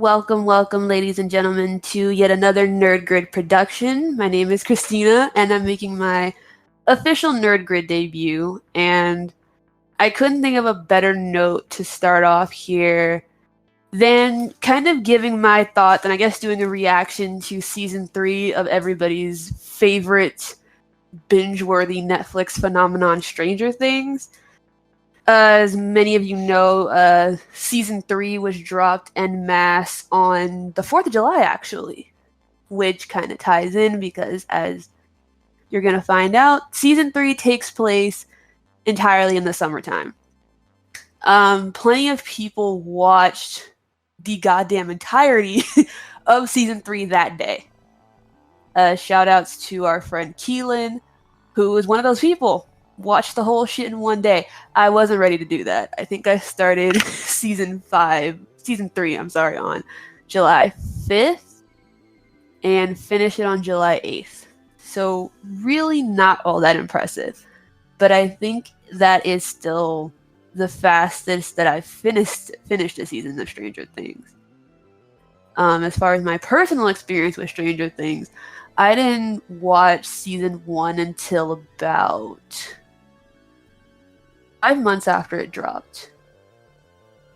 Welcome, ladies and gentlemen, to yet another Nerd Grid production. My name is Christina, and I'm making my official Nerd Grid debut. And I couldn't think of a better note to start off here than kind of giving my thoughts and I guess doing a reaction to season 3 of everybody's favorite binge-worthy Netflix phenomenon, Stranger Things. As many of you know, season 3 was dropped en masse on the 4th of July, actually, which kind of ties in because, as you're going to find out, season 3 takes place entirely in the summertime. Plenty of people watched the goddamn entirety of season 3 that day. Shout outs to our friend Keelan, who was one of those people. Watched the whole shit in one day. I wasn't ready to do that. I think I started season 3, on July 5th and finished it on July 8th. So really not all that impressive. But I think that is still the fastest that I've finished a season of Stranger Things. As far as my personal experience with Stranger Things, I didn't watch season 1 until about 5 months after it dropped.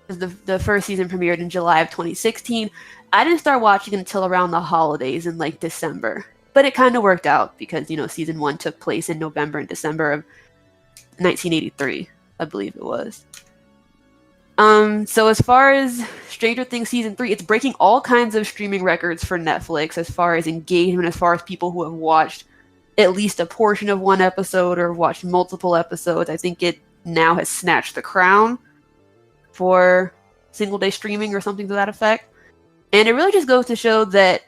The first season premiered in July of 2016. I didn't start watching until around the holidays in like December. But it kind of worked out because, season 1 took place in November and December of 1983, I believe it was. So as far as Stranger Things season 3, it's breaking all kinds of streaming records for Netflix as far as engagement, as far as people who have watched at least a portion of one episode or watched multiple episodes. I think it now has snatched the crown for single day streaming or something to that effect. And it really just goes to show that,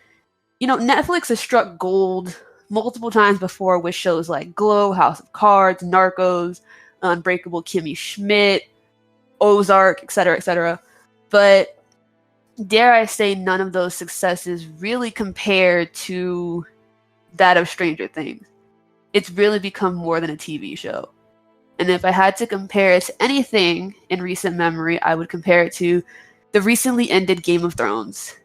Netflix has struck gold multiple times before with shows like Glow, House of Cards, Narcos, Unbreakable Kimmy Schmidt, Ozark, etc., etc. But dare I say, none of those successes really compare to that of Stranger Things. It's really become more than a TV show. And if I had to compare it to anything in recent memory, I would compare it to the recently ended Game of Thrones,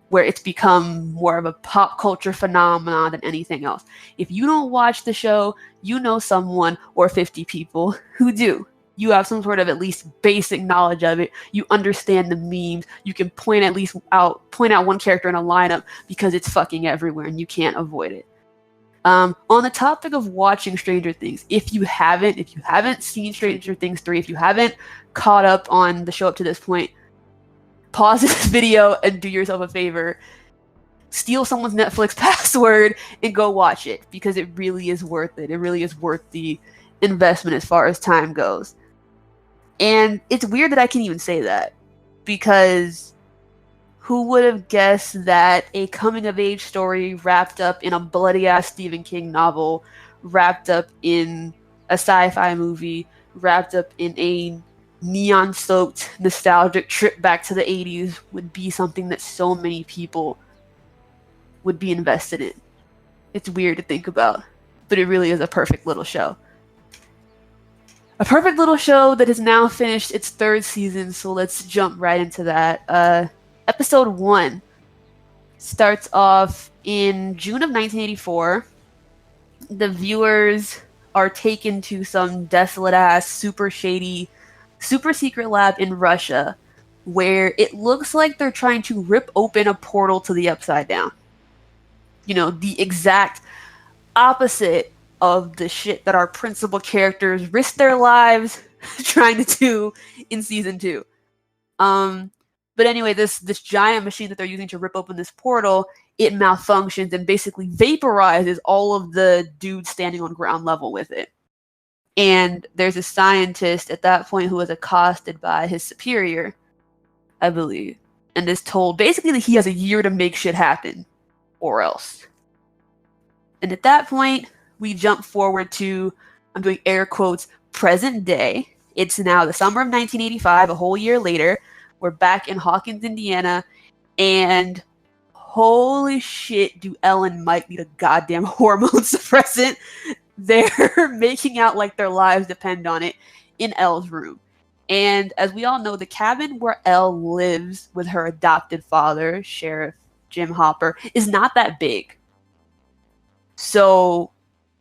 where it's become more of a pop culture phenomenon than anything else. If you don't watch the show, you know someone or 50 people who do. You have some sort of at least basic knowledge of it. You understand the memes. You can point out one character in a lineup because it's fucking everywhere and you can't avoid it. On the topic of watching Stranger Things, if you haven't seen Stranger Things 3, if you haven't caught up on the show up to this point, pause this video and do yourself a favor. Steal someone's Netflix password and go watch it because it really is worth it. It really is worth the investment as far as time goes. And it's weird that I can even say that because who would have guessed that a coming-of-age story wrapped up in a bloody-ass Stephen King novel, wrapped up in a sci-fi movie, wrapped up in a neon-soaked, nostalgic trip back to the 80s would be something that so many people would be invested in. It's weird to think about, but it really is a perfect little show. A perfect little show that has now finished its 3rd season, so let's jump right into that. Episode 1 starts off in June of 1984. The viewers are taken to some desolate-ass, super shady, super secret lab in Russia where it looks like they're trying to rip open a portal to the Upside Down. The exact opposite of the shit that our principal characters risk their lives trying to do in season 2. But anyway, this giant machine that they're using to rip open this portal, it malfunctions and basically vaporizes all of the dudes standing on ground level with it. And there's a scientist at that point who was accosted by his superior, I believe, and is told basically that he has a year to make shit happen, or else. And at that point, we jump forward to, I'm doing air quotes, present day. It's now the summer of 1985, a whole year later. We're back in Hawkins, Indiana, and holy shit, do Elle and Mike need a goddamn hormone suppressant. They're making out like their lives depend on it in Elle's room. And as we all know, the cabin where Elle lives with her adopted father, Sheriff Jim Hopper, is not that big. So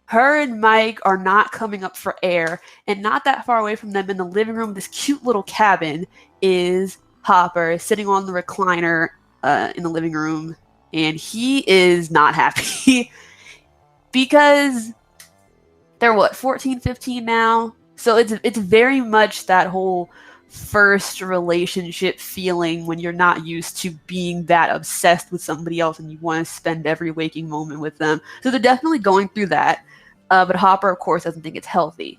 her and Mike are not coming up for air, and not that far away from them in the living room, this cute little cabin, is Hopper sitting on the recliner in the living room, and he is not happy because they're 14, 15 now. So it's very much that whole first relationship feeling when you're not used to being that obsessed with somebody else and you want to spend every waking moment with them. So they're definitely going through that. But Hopper, of course, doesn't think it's healthy.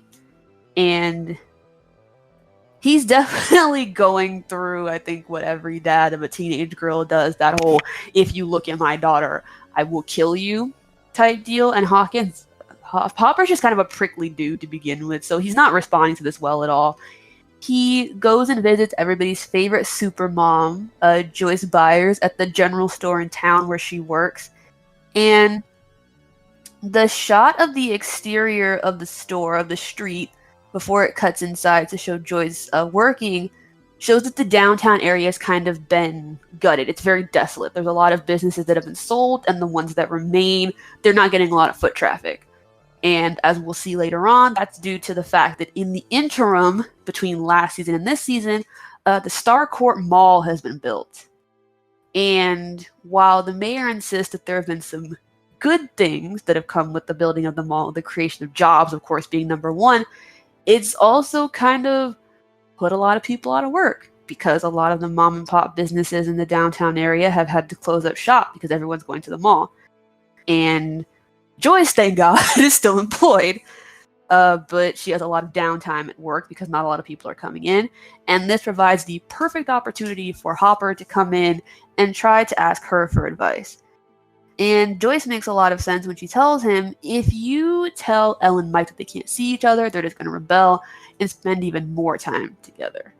And he's definitely going through, I think, what every dad of a teenage girl does. That whole, if you look at my daughter, I will kill you type deal. And Hopper's just kind of a prickly dude to begin with. So he's not responding to this well at all. He goes and visits everybody's favorite super mom, Joyce Byers, at the general store in town where she works. And the shot of the exterior of the store, of the street, before it cuts inside to show Joyce working, shows that the downtown area has kind of been gutted. It's very desolate. There's a lot of businesses that have been sold, and the ones that remain, they're not getting a lot of foot traffic. And as we'll see later on, that's due to the fact that in the interim between last season and this season, the Starcourt Mall has been built. And while the mayor insists that there have been some good things that have come with the building of the mall, the creation of jobs, of course, being number one, it's also kind of put a lot of people out of work because a lot of the mom and pop businesses in the downtown area have had to close up shop because everyone's going to the mall. And Joyce, thank God, is still employed, but she has a lot of downtime at work because not a lot of people are coming in. And this provides the perfect opportunity for Hopper to come in and try to ask her for advice. And Joyce makes a lot of sense when she tells him, if you tell Elle and Mike that they can't see each other, they're just going to rebel and spend even more time together.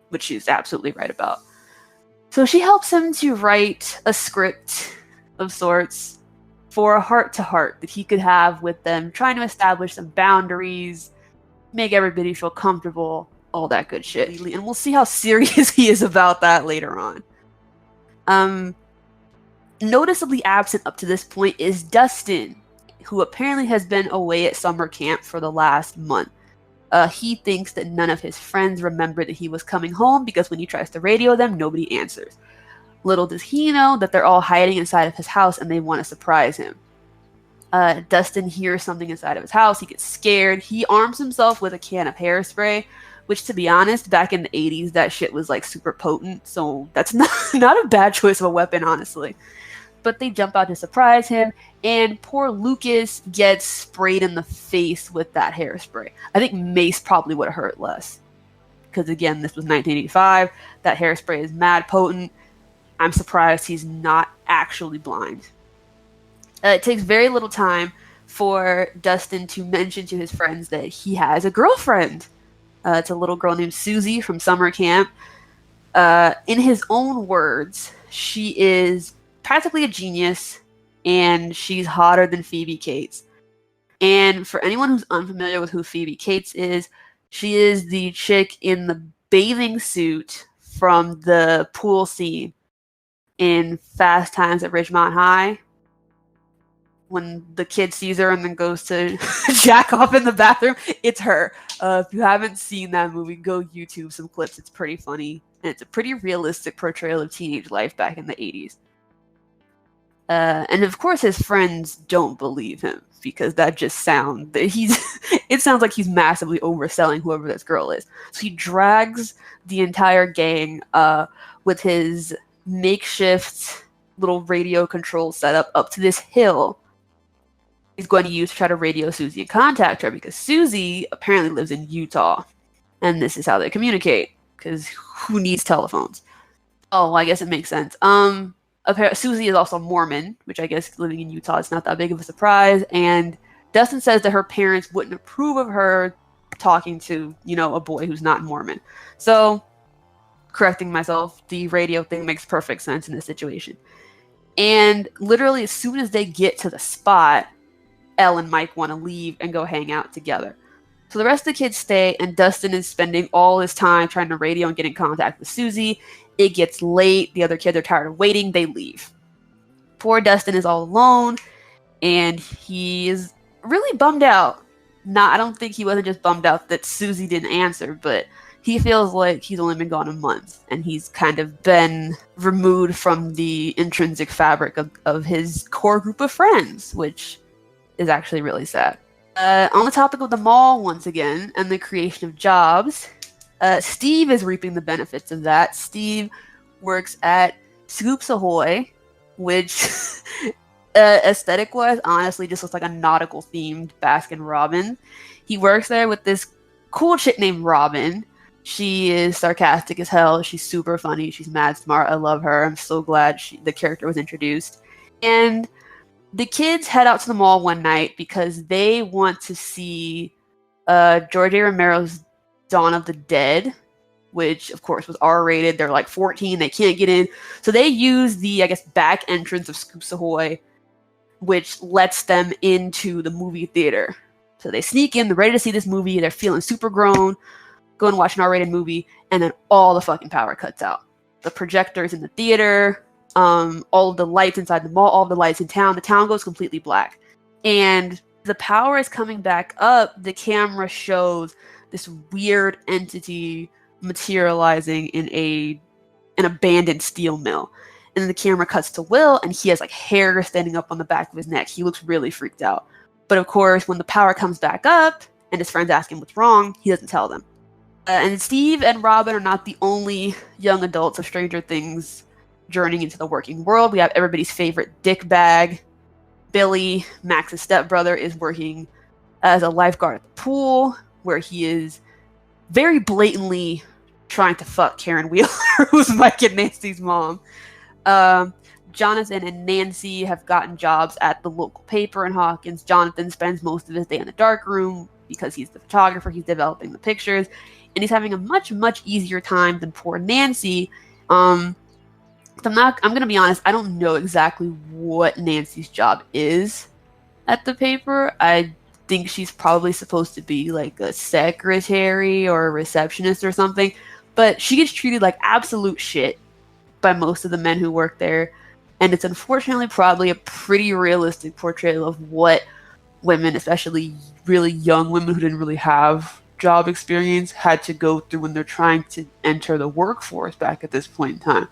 Which she's absolutely right about. So she helps him to write a script of sorts for a heart-to-heart that he could have with them, trying to establish some boundaries, make everybody feel comfortable, all that good shit. And we'll see how serious he is about that later on. Noticeably absent up to this point is Dustin, who apparently has been away at summer camp for the last month. He thinks that none of his friends remember that he was coming home because when he tries to radio them, nobody answers. Little does he know that they're all hiding inside of his house and they want to surprise him. Dustin hears something inside of his house. He gets scared. He arms himself with a can of hairspray, which, to be honest, back in the 80s, that shit was like super potent. So that's not a bad choice of a weapon, honestly. But they jump out to surprise him, and poor Lucas gets sprayed in the face with that hairspray. I think mace probably would have hurt less. Because again, this was 1985. That hairspray is mad potent. I'm surprised he's not actually blind. It takes very little time for Dustin to mention to his friends that he has a girlfriend. It's a little girl named Susie from summer camp. In his own words, she is practically a genius, and she's hotter than Phoebe Cates. And for anyone who's unfamiliar with who Phoebe Cates is, she is the chick in the bathing suit from the pool scene in Fast Times at Ridgemont High, when the kid sees her and then goes to jack off in the bathroom. It's her. If you haven't seen that movie, go YouTube some clips. It's pretty funny, and it's a pretty realistic portrayal of teenage life back in the 80s. And of course his friends don't believe him because that just it sounds like he's massively overselling whoever this girl is. So he drags the entire gang with his makeshift little radio control setup up to this hill he's going to use to try to radio Susie and contact her, because Susie apparently lives in Utah, and this is how they communicate, because who needs telephones? Oh, I guess it makes sense. Susie is also Mormon, which I guess living in Utah is not that big of a surprise. And Dustin says that her parents wouldn't approve of her talking to, a boy who's not Mormon. So, correcting myself, the radio thing makes perfect sense in this situation. And literally, as soon as they get to the spot, Elle and Mike want to leave and go hang out together. So the rest of the kids stay, and Dustin is spending all his time trying to radio and get in contact with Susie. It gets late. The other kids are tired of waiting. They leave. Poor Dustin is all alone, and he is really bummed out. I don't think he wasn't just bummed out that Susie didn't answer, but he feels like he's only been gone a month, and he's kind of been removed from the intrinsic fabric of his core group of friends, which is actually really sad. On the topic of the mall once again, and the creation of jobs, Steve is reaping the benefits of that. Steve works at Scoops Ahoy, which aesthetic-wise, honestly, just looks like a nautical-themed Baskin Robbins. He works there with this cool chick named Robin. She is sarcastic as hell. She's super funny. She's mad smart. I love her. I'm so glad the character was introduced. And the kids head out to the mall one night because they want to see George A. Romero's Dawn of the Dead, which, of course, was R-rated. They're like 14. They can't get in. So they use the, I guess, back entrance of Scoops Ahoy, which lets them into the movie theater. So they sneak in. They're ready to see this movie. They're feeling super grown. Go and watch an R-rated movie. And then all the fucking power cuts out. The projectors in the theater, all of the lights inside the mall, all of the lights in town. The town goes completely black. And the power is coming back up. The camera shows this weird entity materializing in an abandoned steel mill. And then the camera cuts to Will, and he has like hair standing up on the back of his neck. He looks really freaked out. But of course, when the power comes back up and his friends ask him what's wrong, he doesn't tell them. And Steve and Robin are not the only young adults of Stranger Things journeying into the working world. We have everybody's favorite dickbag, Billy, Max's stepbrother, is working as a lifeguard at the pool, where he is very blatantly trying to fuck Karen Wheeler, who's Mike and Nancy's mom. Jonathan and Nancy have gotten jobs at the local paper in Hawkins. Jonathan spends most of his day in the dark room because he's the photographer. He's developing the pictures, and he's having a much, much easier time than poor Nancy. I'm gonna be honest, I don't know exactly what Nancy's job is at the paper. I think she's probably supposed to be like a secretary or a receptionist or something, but she gets treated like absolute shit by most of the men who work there, and it's unfortunately probably a pretty realistic portrayal of what women, especially really young women who didn't really have job experience, had to go through when they're trying to enter the workforce back at this point in time.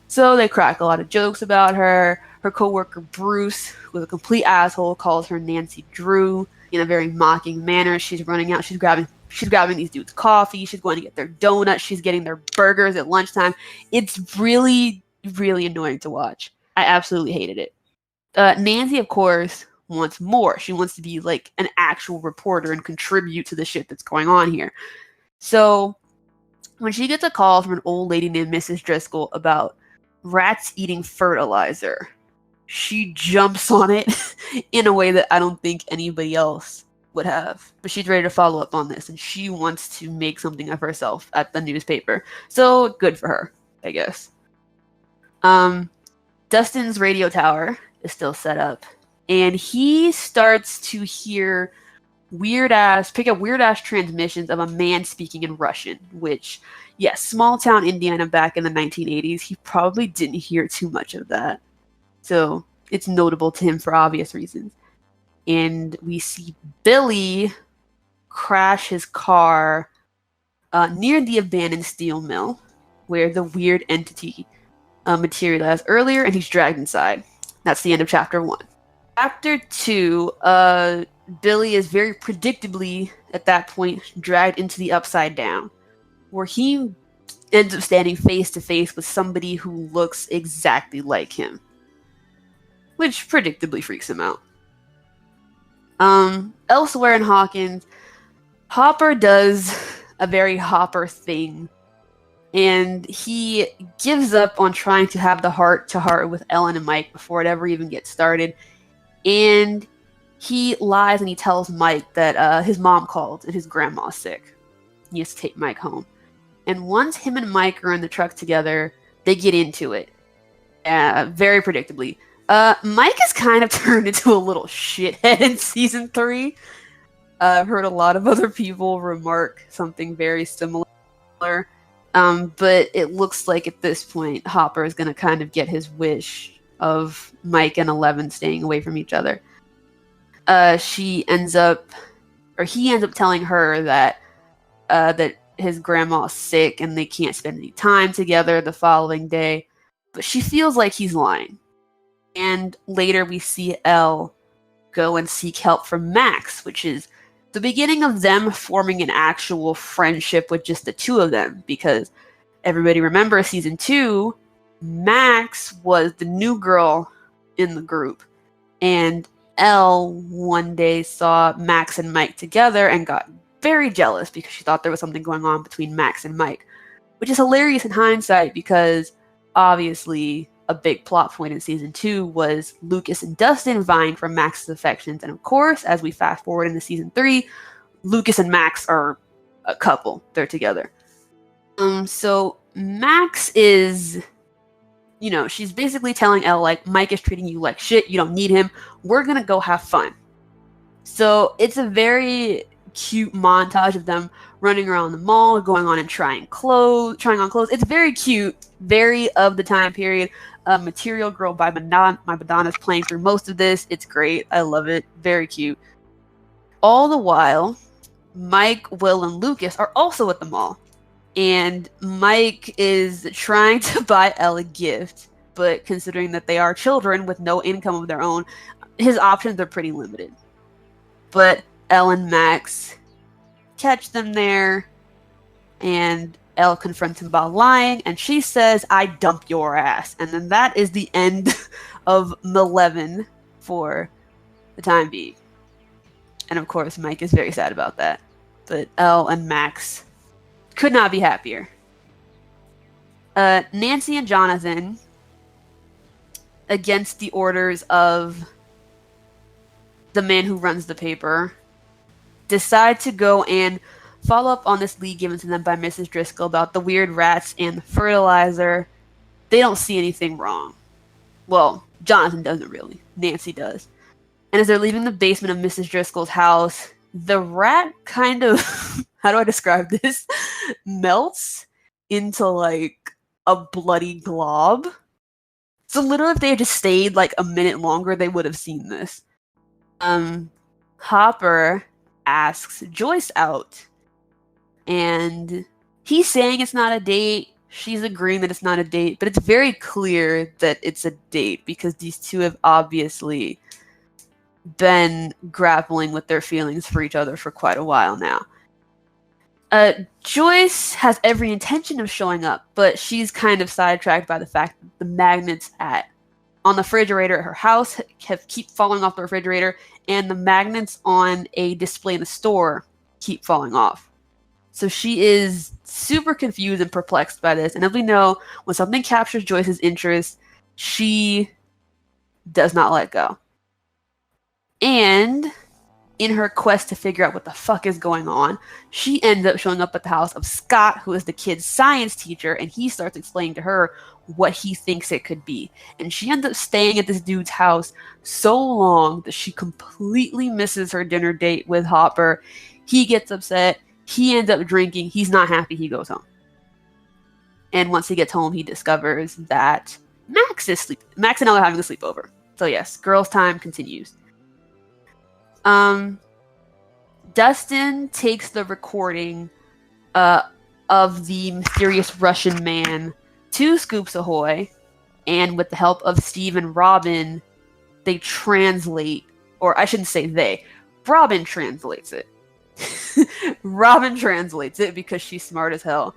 So they crack a lot of jokes about her. Her coworker Bruce, who's a complete asshole, calls her Nancy Drew in a very mocking manner. She's running out. She's grabbing these dudes coffee. She's going to get their donuts. She's getting their burgers at lunchtime. It's really, really annoying to watch. I absolutely hated it. Nancy, of course, wants more. She wants to be like an actual reporter and contribute to the shit that's going on here. So when she gets a call from an old lady named Mrs. Driscoll about rats eating fertilizer, she jumps on it in a way that I don't think anybody else would have. But she's ready to follow up on this, and she wants to make something of herself at the newspaper. So good for her, I guess. Dustin's radio tower is still set up, and he starts to hear pick up weird ass transmissions of a man speaking in Russian, which, yes, small town Indiana back in the 1980s, he probably didn't hear too much of that. So it's notable to him for obvious reasons. And we see Billy crash his car near the abandoned steel mill where the weird entity materialized earlier, and he's dragged inside. That's the end of chapter 1. Chapter 2, Billy is very predictably, at that point, dragged into the Upside Down, where he ends up standing face to face with somebody who looks exactly like him, which predictably freaks him out. Elsewhere in Hawkins, Hopper does a very Hopper thing, and he gives up on trying to have the heart-to-heart with Ellen and Mike before it ever even gets started, and he lies and he tells Mike that his mom called and his grandma's sick. He has to take Mike home. And once him and Mike are in the truck together, they get into it. Very predictably. Mike is kind of turned into a little shithead in season 3. I've heard a lot of other people remark something very similar. But it looks like at this point, Hopper is going to kind of get his wish of Mike and 11 staying away from each other. He ends up telling her that his grandma's sick and they can't spend any time together the following day. But she feels like he's lying. And later we see Elle go and seek help from Max, which is the beginning of them forming an actual friendship with just the two of them. Because everybody remembers season 2, Max was the new girl in the group. And Elle one day saw Max and Mike together and got very jealous because she thought there was something going on between Max and Mike. Which is hilarious in hindsight because obviously a big plot point in season 2 was Lucas and Dustin vying for Max's affections. And of course, as we fast forward into season 3, Lucas and Max are a couple. They're together. So Max is, she's basically telling Elle, like, Mike is treating you like shit. You don't need him. We're going to go have fun. So it's a very cute montage of them running around the mall, going on and trying on clothes. It's very cute, very of the time period. Material Girl by Madonna's playing through most of this. It's great. I love it. Very cute. All the while, Mike, Will, and Lucas are also at the mall. And Mike is trying to buy Elle a gift, but considering that they are children with no income of their own, his options are pretty limited. But Elle and Max catch them there, and Elle confronts him about lying, and she says, "I dumped your ass." And then that is the end of Millie for the time being. And of course, Mike is very sad about that. But Elle and Max could not be happier. Nancy and Jonathan, against the orders of the man who runs the paper, decide to go and follow up on this lead given to them by Mrs. Driscoll about the weird rats and the fertilizer. They don't see anything wrong. Well, Jonathan doesn't really. Nancy does. And as they're leaving the basement of Mrs. Driscoll's house, the rat kind of, how do I describe this? Melts into like a bloody glob. So literally if they had just stayed like a minute longer, they would have seen this. Hopper asks Joyce out. And he's saying it's not a date. She's agreeing that it's not a date. But it's very clear that it's a date because these two have obviously been grappling with their feelings for each other for quite a while now. Joyce has every intention of showing up, but she's kind of sidetracked by the fact that the magnets on the refrigerator at her house keep falling off the refrigerator, and the magnets on a display in the store keep falling off. So she is super confused and perplexed by this. And as we know, when something captures Joyce's interest, she does not let go. And in her quest to figure out what the fuck is going on, she ends up showing up at the house of Scott, who is the kid's science teacher, and he starts explaining to her what he thinks it could be. And she ends up staying at this dude's house so long that she completely misses her dinner date with Hopper. He gets upset. He ends up drinking. He's not happy. He goes home. And once he gets home, he discovers that Max and Elle are having a sleepover. So yes, girls' time continues. Dustin takes the recording of the mysterious Russian man to Scoops Ahoy, and with the help of Steve and Robin, they translate, or I shouldn't say they, Robin translates it. Robin translates it because she's smart as hell.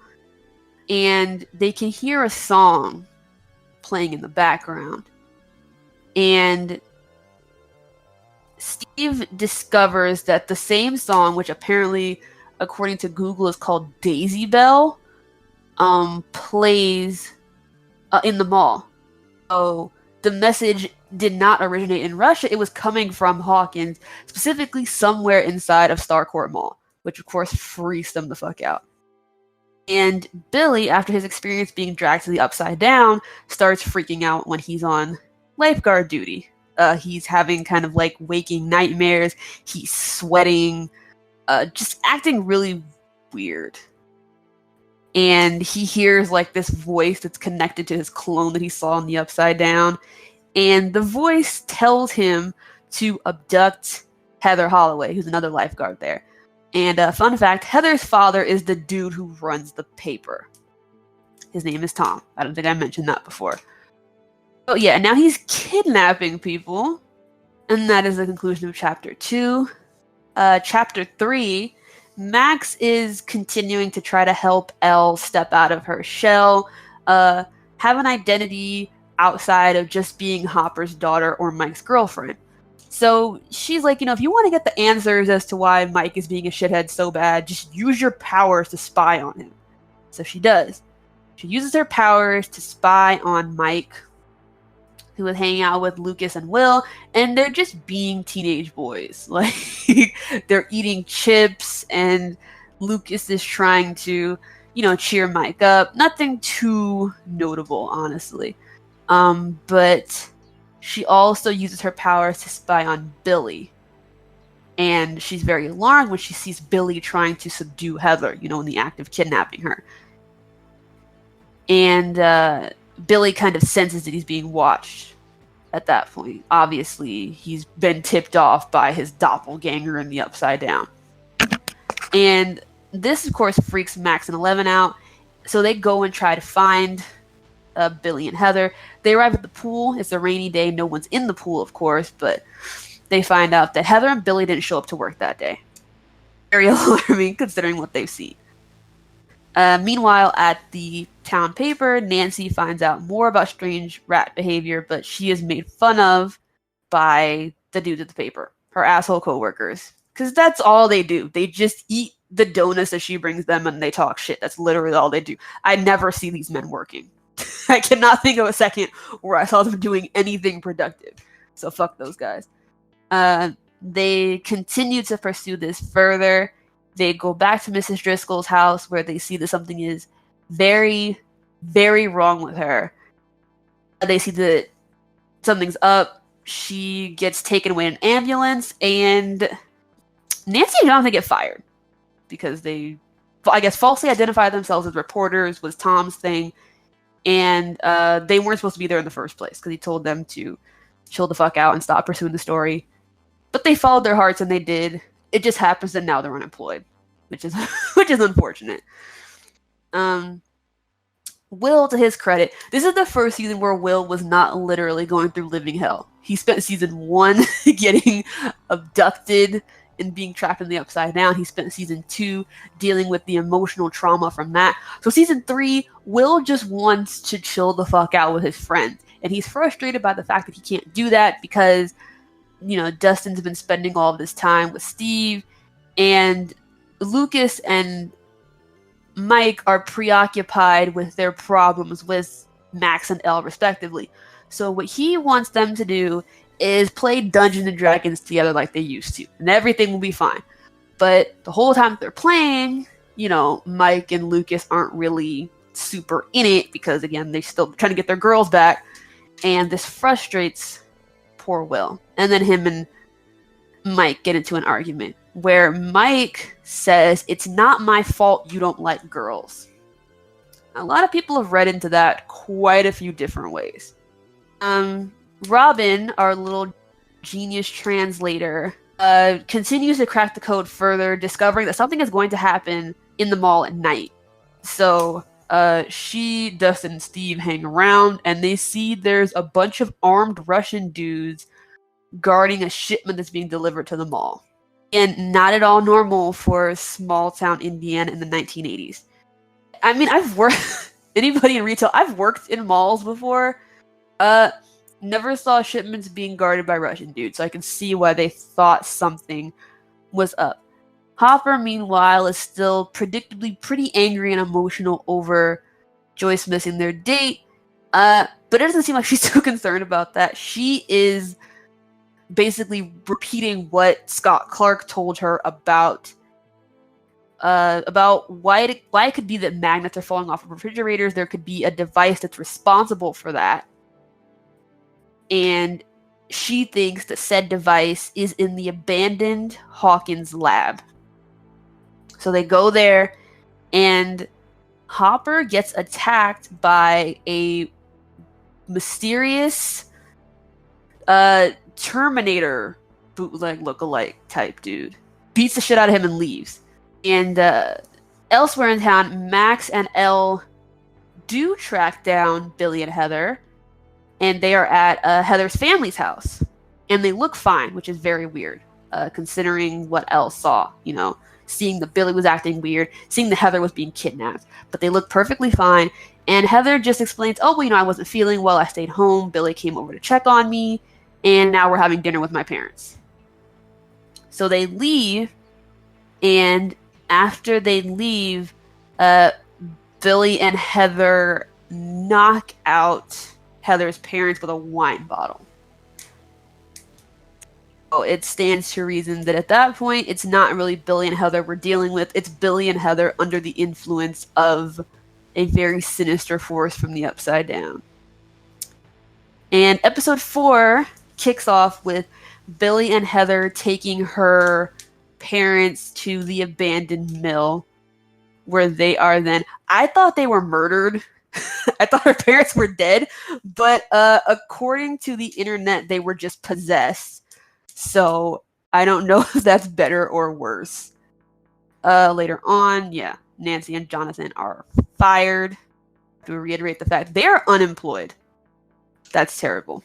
And they can hear a song playing in the background. And Steve discovers that the same song, which apparently, according to Google, is called Daisy Bell, plays in the mall. So the message did not originate in Russia. It was coming from Hawkins, specifically somewhere inside of Starcourt Mall, which of course freaks them the fuck out. And Billy, after his experience being dragged to the Upside Down, starts freaking out when he's on lifeguard duty. He's having kind of like waking nightmares. He's sweating. just acting really weird. And he hears like this voice that's connected to his clone that he saw in the Upside Down. And the voice tells him to abduct Heather Holloway, who's another lifeguard there. And fun fact, Heather's father is the dude who runs the paper. His name is Tom. I don't think I mentioned that before. Oh yeah, now he's kidnapping people. And that is the conclusion of Chapter 2. Chapter 3, Max is continuing to try to help Elle step out of her shell, have an identity outside of just being Hopper's daughter or Mike's girlfriend. So she's like, if you want to get the answers as to why Mike is being a shithead so bad, just use your powers to spy on him. So she does. She uses her powers to spy on Mike, who was hanging out with Lucas and Will, and they're just being teenage boys. Like, they're eating chips, and Lucas is trying to, cheer Mike up. Nothing too notable, honestly. But she also uses her powers to spy on Billy. And she's very alarmed when she sees Billy trying to subdue Heather, in the act of kidnapping her. And Billy kind of senses that he's being watched at that point. Obviously, he's been tipped off by his doppelganger in the Upside Down. And this, of course, freaks Max and Eleven out. So they go and try to find Billy and Heather. They arrive at the pool. It's a rainy day. No one's in the pool, of course, but they find out that Heather and Billy didn't show up to work that day. Very alarming considering what they've seen. Meanwhile, at the town paper, Nancy finds out more about strange rat behavior, but she is made fun of by the dudes at the paper, her asshole coworkers. Because that's all they do. They just eat the donuts that she brings them and they talk shit. That's literally all they do. I never see these men working. I cannot think of a second where I saw them doing anything productive. So fuck those guys. They continue to pursue this further. They go back to Mrs. Driscoll's house where they see that something is very, very wrong with her. They see that something's up. She gets taken away in an ambulance, and Nancy and Jonathan get fired because they, I guess, falsely identified themselves as reporters was Tom's thing, and they weren't supposed to be there in the first place because he told them to chill the fuck out and stop pursuing the story. But they followed their hearts and they did. It just happens that now they're unemployed, which is unfortunate. Will, to his credit, this is the first season where Will was not literally going through living hell. He spent season 1 getting abducted and being trapped in the Upside Down. He spent season 2 dealing with the emotional trauma from that. So season 3, Will just wants to chill the fuck out with his friends. And he's frustrated by the fact that he can't do that because Dustin's been spending all of this time with Steve, and Lucas and Mike are preoccupied with their problems with Max and Elle, respectively. So what he wants them to do is play Dungeons and Dragons together like they used to, and everything will be fine. But the whole time they're playing, Mike and Lucas aren't really super in it because, again, they're still trying to get their girls back, and this frustrates poor Will. And then him and Mike get into an argument where Mike says, "It's not my fault you don't like girls." A lot of people have read into that quite a few different ways. Robin, our little genius translator, continues to crack the code further, discovering that something is going to happen in the mall at night. So she, Dustin, and Steve hang around, and they see there's a bunch of armed Russian dudes guarding a shipment that's being delivered to the mall. And not at all normal for small town Indiana in the 1980s. I mean, I've worked, anybody in retail, I've worked in malls before. Never saw shipments being guarded by Russian dudes, so I can see why they thought something was up. Hopper, meanwhile, is still predictably pretty angry and emotional over Joyce missing their date, but it doesn't seem like she's too concerned about that. She is basically repeating what Scott Clark told her about why it could be that magnets are falling off of refrigerators. There could be a device that's responsible for that. And she thinks that said device is in the abandoned Hawkins lab. So they go there, and Hopper gets attacked by a mysterious Terminator bootleg lookalike type dude. Beats the shit out of him and leaves. And elsewhere in town, Max and Elle do track down Billy and Heather, and they are at Heather's family's house. And they look fine, which is very weird, considering what Elle saw, seeing that Billy was acting weird, seeing that Heather was being kidnapped. But they look perfectly fine. And Heather just explains, oh, well, I wasn't feeling well. I stayed home. Billy came over to check on me. And now we're having dinner with my parents. So they leave. And after they leave, Billy and Heather knock out Heather's parents with a wine bottle. So it stands to reason that at that point, it's not really Billy and Heather we're dealing with. It's Billy and Heather under the influence of a very sinister force from the Upside Down. And episode 4 kicks off with Billy and Heather taking her parents to the abandoned mill, where they are then... I thought they were murdered. I thought her parents were dead, but according to the internet, they were just possessed. So I don't know if that's better or worse. Later on, Nancy and Jonathan are fired. To reiterate the fact they are unemployed. That's terrible.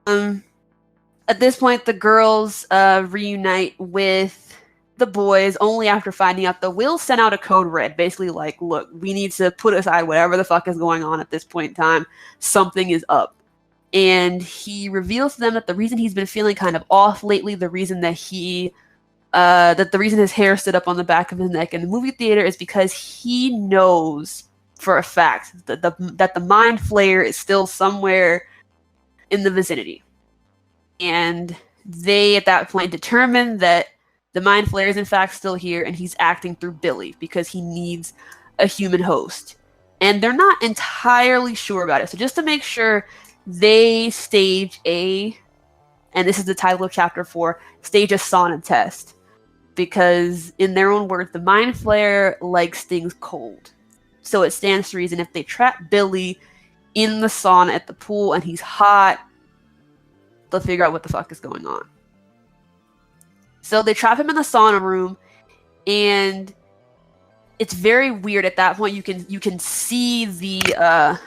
At this point, the girls reunite with the boys only after finding out that Will sent out a code red, basically like, look, we need to put aside whatever the fuck is going on at this point in time. Something is up. And he reveals to them that the reason he's been feeling kind of off lately, the reason that the reason his hair stood up on the back of his neck in the movie theater is because he knows for a fact that the Mind Flayer is still somewhere in the vicinity. And they, at that point, determine that the Mind Flayer is in fact still here, and he's acting through Billy because he needs a human host. And they're not entirely sure about it. So just to make sure, they stage and this is the title of chapter 4, stage a sauna test. Because, in their own words, the Mind Flayer likes things cold. So it stands to reason if they trap Billy in the sauna at the pool and he's hot, they'll figure out what the fuck is going on. So they trap him in the sauna room, and it's very weird at that point. You can see the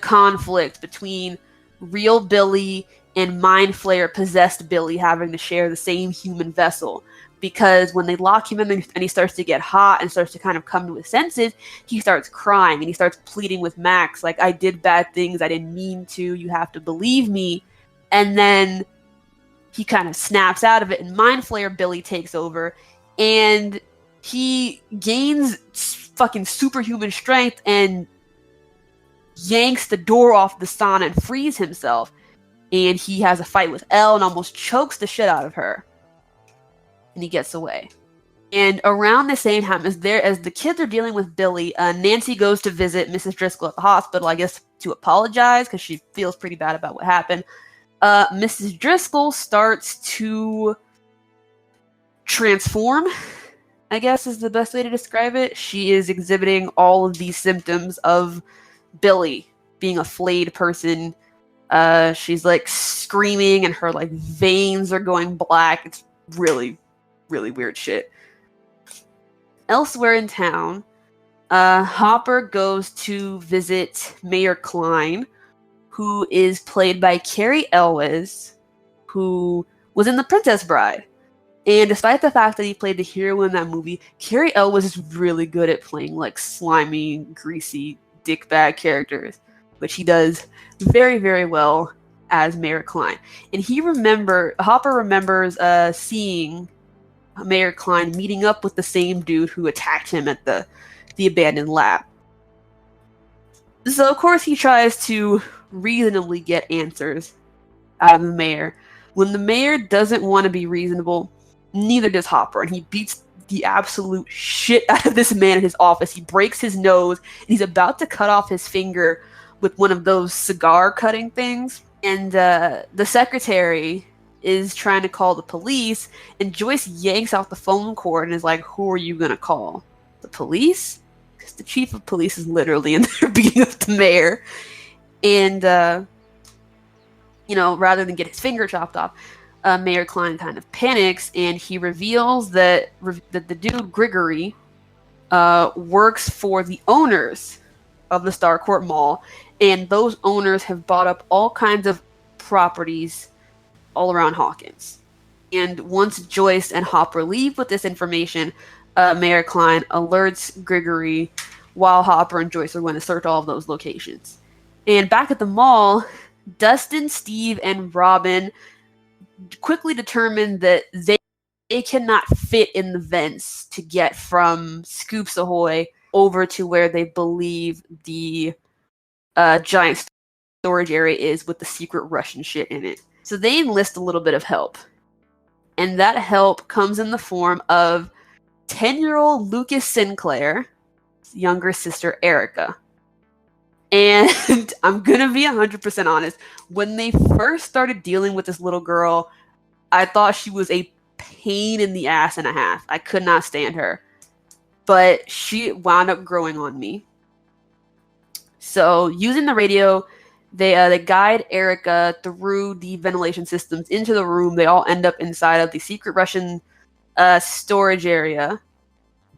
conflict between real Billy and Mind Flayer possessed Billy having to share the same human vessel. Because when they lock him in and he starts to get hot and starts to kind of come to his senses, he starts crying and he starts pleading with Max, like, I did bad things, I didn't mean to, you have to believe me. And then he kind of snaps out of it, and Mind Flayer Billy takes over, and he gains fucking superhuman strength and yanks the door off the sauna and frees himself. And he has a fight with Elle and almost chokes the shit out of her. And he gets away. And around the same time as the kids are dealing with Billy, Nancy goes to visit Mrs. Driscoll at the hospital, I guess to apologize, because she feels pretty bad about what happened. Mrs. Driscoll starts to transform, I guess is the best way to describe it. She is exhibiting all of these symptoms of Billy being a flayed person. She's like screaming and her like veins are going black. It's really, really weird shit. Elsewhere in town, Hopper goes to visit Mayor Klein, who is played by Carrie Elwes, who was in The Princess Bride. And despite the fact that he played the hero in that movie, Carrie Elwes is really good at playing like slimy, greasy, dickbag characters, which he does very, very well as Mayor Klein. And Hopper remembers seeing Mayor Klein meeting up with the same dude who attacked him at the abandoned lab. So of course he tries to reasonably get answers out of the mayor. When the mayor doesn't want to be reasonable, neither does Hopper, and he beats the absolute shit out of this man in his office. He breaks his nose, and he's about to cut off his finger with one of those cigar cutting things. And the secretary is trying to call the police, and Joyce yanks out the phone cord and is like, who are you gonna call? The police? Because the chief of police is literally in there beating up the mayor. And, rather than get his finger chopped off, Mayor Klein kind of panics, and he reveals that the dude, Grigory, works for the owners of the Starcourt Mall, and those owners have bought up all kinds of properties all around Hawkins. And once Joyce and Hopper leave with this information, Mayor Klein alerts Grigory while Hopper and Joyce are going to search all of those locations. And back at the mall, Dustin, Steve, and Robin quickly determine that they cannot fit in the vents to get from Scoops Ahoy over to where they believe the giant storage area is with the secret Russian shit in it. So they enlist a little bit of help. And that help comes in the form of 10-year-old Lucas Sinclair, younger sister Erica. And I'm going to be 100% honest. When they first started dealing with this little girl, I thought she was a pain in the ass and a half. I could not stand her. But she wound up growing on me. So using the radio, they guide Erica through the ventilation systems into the room. They all end up inside of the secret Russian storage area.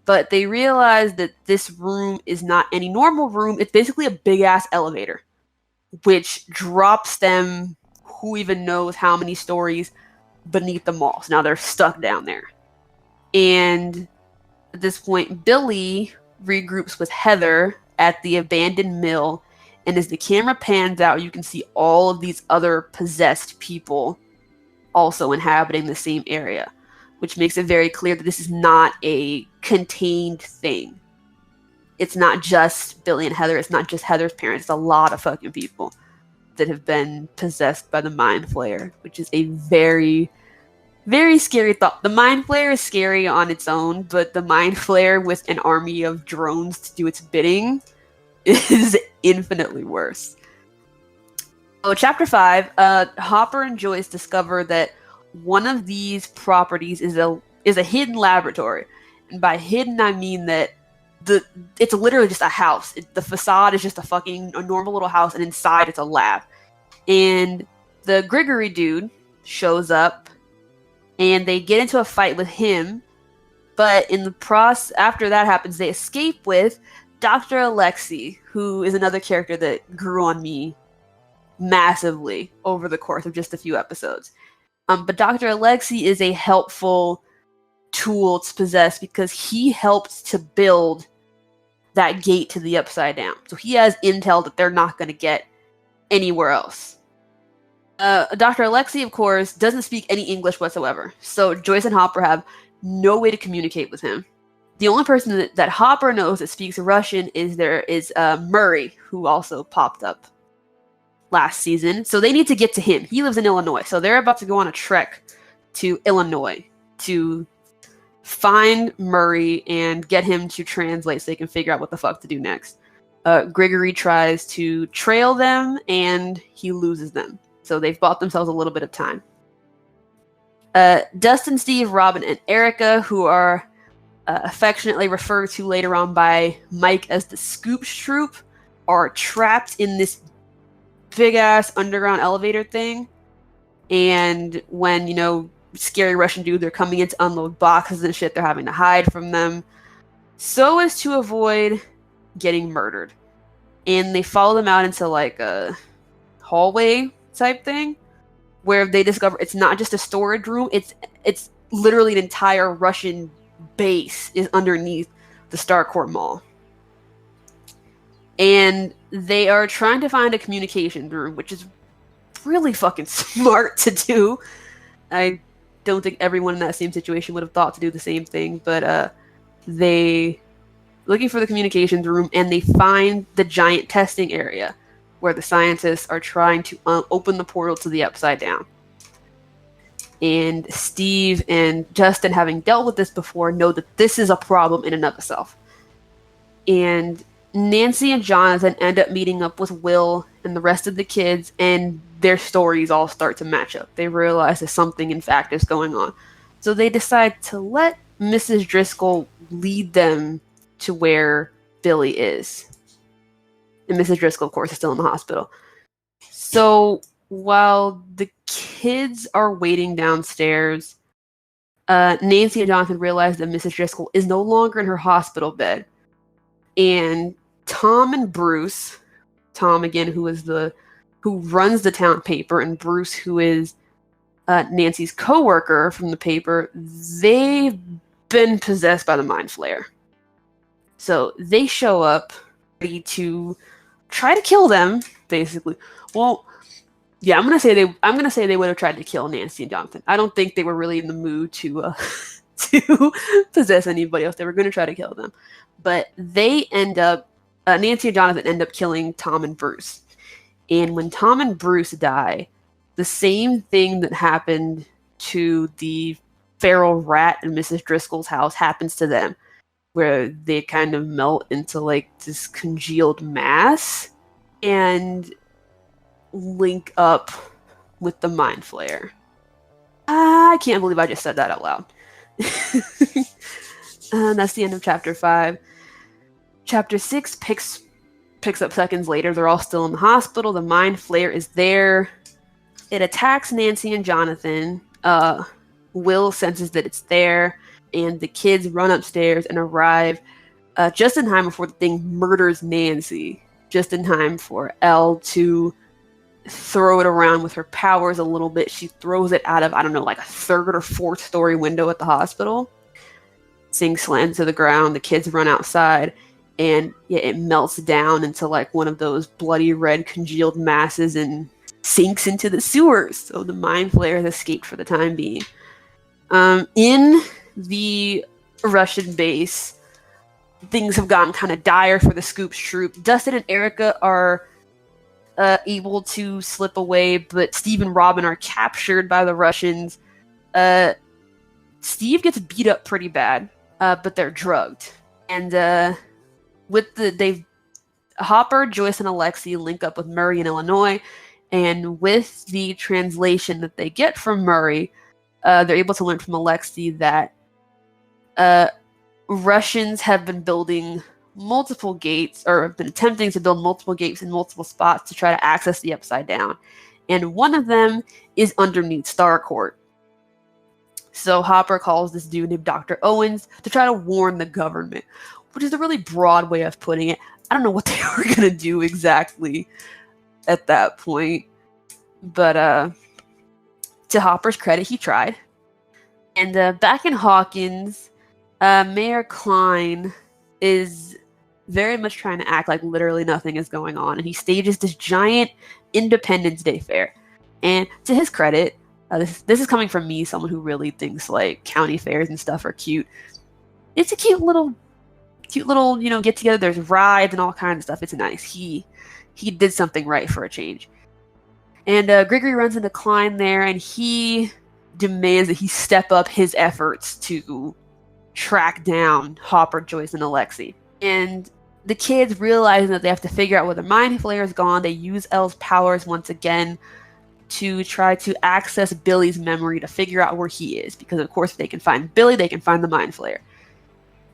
But they realize that this room is not any normal room. It's basically a big-ass elevator, which drops them who even knows how many stories beneath the mall. So now they're stuck down there. And at this point, Billy regroups with Heather at the abandoned mill, and as the camera pans out, you can see all of these other possessed people also inhabiting the same area, which makes it very clear that this is not a contained thing. It's not just Billy and Heather. It's not just Heather's parents. It's a lot of fucking people that have been possessed by the Mind Flayer, which is a very, very scary thought. The Mind Flayer is scary on its own, but the Mind Flayer with an army of drones to do its bidding is infinitely worse. So, Chapter 5, Hopper and Joyce discover that one of these properties is a hidden laboratory. And by hidden, I mean that it's literally just a house. The facade is just a normal little house, and inside it's a lab. And the Grigory dude shows up, and they get into a fight with him. But in the process, after that happens, they escape with Dr. Alexei, who is another character that grew on me massively over the course of just a few episodes. But Dr. Alexei is a helpful tool to possess because he helped to build that gate to the Upside Down. So he has intel that they're not going to get anywhere else. Dr. Alexei, of course, doesn't speak any English whatsoever. So Joyce and Hopper have no way to communicate with him. The only person that Hopper knows that speaks Russian is Murray, who also popped up last season. So they need to get to him. He lives in Illinois. So they're about to go on a trek to Illinois to find Murray and get him to translate so they can figure out what the fuck to do next. Grigory tries to trail them and he loses them. So they've bought themselves a little bit of time. Dustin, Steve, Robin, and Erica, who are affectionately referred to later on by Mike as the Scoops Troop, are trapped in this big-ass underground elevator thing. And when, scary Russian dudes are coming in to unload boxes and shit, they're having to hide from them so as to avoid getting murdered. And they follow them out into like a hallway type thing where they discover it's not just a storage room, it's literally an entire Russian base is underneath the Starcourt Mall. And they are trying to find a communication room, which is really fucking smart to do. I don't think everyone in that same situation would have thought to do the same thing, but they looking for the communications room, and they find the giant testing area where the scientists are trying to open the portal to the Upside Down. And Steve and Justin, having dealt with this before, know that this is a problem in and of itself. And Nancy and Jonathan end up meeting up with Will and the rest of the kids, and their stories all start to match up. They realize that something, in fact, is going on. So they decide to let Mrs. Driscoll lead them to where Billy is. And Mrs. Driscoll, of course, is still in the hospital. So while the kids are waiting downstairs, Nancy and Jonathan realize that Mrs. Driscoll is no longer in her hospital bed. And Tom and Bruce, Tom again, who runs the town paper, and Bruce, who is Nancy's co-worker from the paper, they've been possessed by the Mind Flayer. So they show up ready to try to kill them, basically. Well, yeah, I'm gonna say they would have tried to kill Nancy and Jonathan. I don't think they were really in the mood to to possess anybody else. They were gonna try to kill them, but they end up Nancy and Jonathan end up killing Tom and Bruce. And when Tom and Bruce die, the same thing that happened to the feral rat in Mrs. Driscoll's house happens to them, where they kind of melt into like this congealed mass and link up with the Mind Flayer. I can't believe I just said that out loud. And that's the end of chapter 5. Chapter 6 picks up seconds later. They're all still in the hospital. The Mind Flayer is there. It attacks Nancy and Jonathan. Will senses that it's there, and the kids run upstairs and arrive just in time before the thing murders Nancy. Just in time for Elle to throw it around with her powers a little bit. She throws it out of, I don't know, like a 3rd or 4th story window at the hospital. Thing slams to the ground. The kids run outside, and it melts down into like one of those bloody red congealed masses and sinks into the sewers. So the Mind Flayer has escaped for the time being. In the Russian base, things have gotten kind of dire for the Scoops troop. Dustin and Erica are able to slip away, but Steve and Robin are captured by the Russians. Steve gets beat up pretty bad, but they're drugged. And Hopper, Joyce, and Alexei link up with Murray in Illinois, and with the translation that they get from Murray, they're able to learn from Alexei that Russians have been building multiple gates, or have been attempting to build multiple gates in multiple spots to try to access the Upside Down. And one of them is underneath Starcourt. So Hopper calls this dude named Dr. Owens to try to warn the government, which is a really broad way of putting it. I don't know what they were going to do exactly at that point. But to Hopper's credit, he tried. And back in Hawkins, Mayor Klein is very much trying to act like literally nothing is going on. And he stages this giant Independence Day fair. And to his credit, this is coming from me, someone who really thinks like county fairs and stuff are cute. It's a cute little, get together. There's rides and all kinds of stuff. It's nice. He did something right for a change. And Gregory runs into Klein there, and he demands that he step up his efforts to track down Hopper, Joyce, and Alexei. And the kids, realizing that they have to figure out where the Mind Flayer is gone, they use Elle's powers once again to try to access Billy's memory to figure out where he is. Because, of course, if they can find Billy, they can find the Mind Flayer.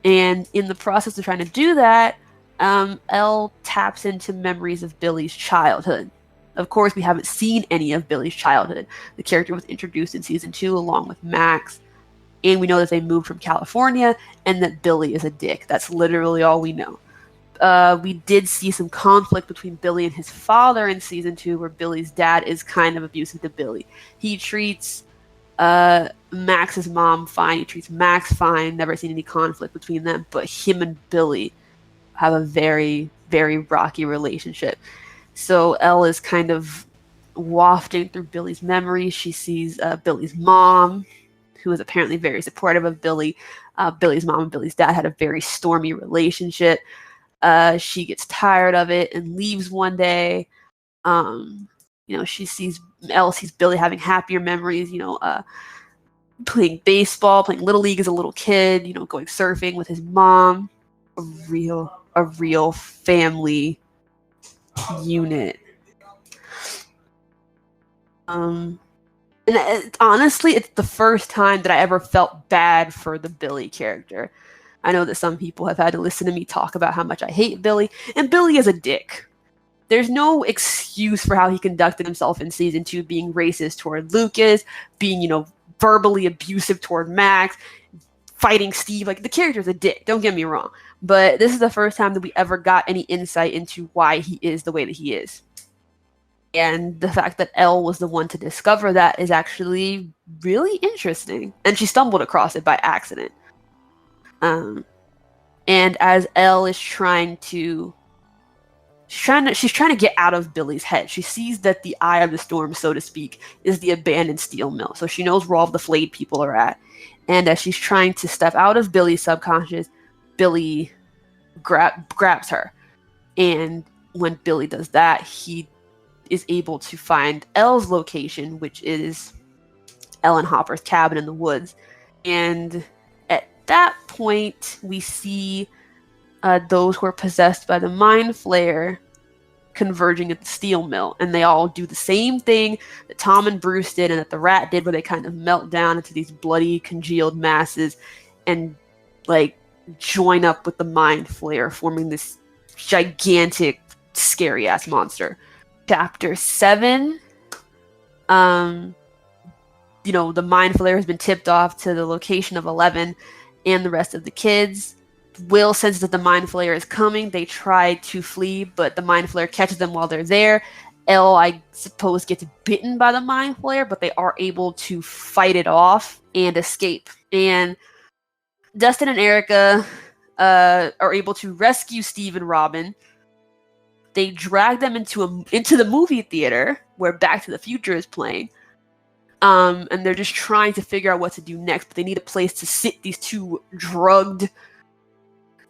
And in the process of trying to do that, Elle taps into memories of Billy's childhood. Of course, we haven't seen any of Billy's childhood. The character was introduced in season 2 along with Max. And we know that they moved from California and that Billy is a dick. That's literally all we know. We did see some conflict between Billy and his father in season 2, where Billy's dad is kind of abusive to Billy. He treats Max's mom fine. He treats Max fine. Never seen any conflict between them. But him and Billy have a very, very rocky relationship. So Elle is kind of wafting through Billy's memories. She sees Billy's mom, who is apparently very supportive of Billy. Billy's mom and Billy's dad had a very stormy relationship. She gets tired of it and leaves one day. Elle sees Billy having happier memories, playing baseball, playing Little League as a little kid, going surfing with his mom. a real family unit. And honestly, it's the first time that I ever felt bad for the Billy character. I know that some people have had to listen to me talk about how much I hate Billy, and Billy is a dick. There's no excuse for how he conducted himself in season 2, being racist toward Lucas, being, verbally abusive toward Max, fighting Steve. Like, the character's a dick, don't get me wrong. But this is the first time that we ever got any insight into why he is the way that he is. And the fact that Elle was the one to discover that is actually really interesting. And she stumbled across it by accident. And as Elle is she's trying to get out of Billy's head. She sees that the eye of the storm, so to speak, is the abandoned steel mill. So she knows where all the flayed people are at. And as she's trying to step out of Billy's subconscious, Billy grabs her. And when Billy does that, he is able to find Elle's location, which is Elle and Hopper's cabin in the woods. And at that point, we see those who are possessed by the Mind Flayer converging at the steel mill. And they all do the same thing that Tom and Bruce did and that the rat did, where they kind of melt down into these bloody, congealed masses and, join up with the Mind Flayer, forming this gigantic, scary-ass monster. Chapter 7, the Mind Flayer has been tipped off to the location of 11 and the rest of the kids. Will senses that the Mind Flayer is coming. They try to flee, but the Mind Flayer catches them while they're there. Elle, I suppose, gets bitten by the Mind Flayer, but they are able to fight it off and escape. And Dustin and Erica are able to rescue Steve and Robin. They drag them into the movie theater where Back to the Future is playing. And they're just trying to figure out what to do next. But they need a place to sit these two drugged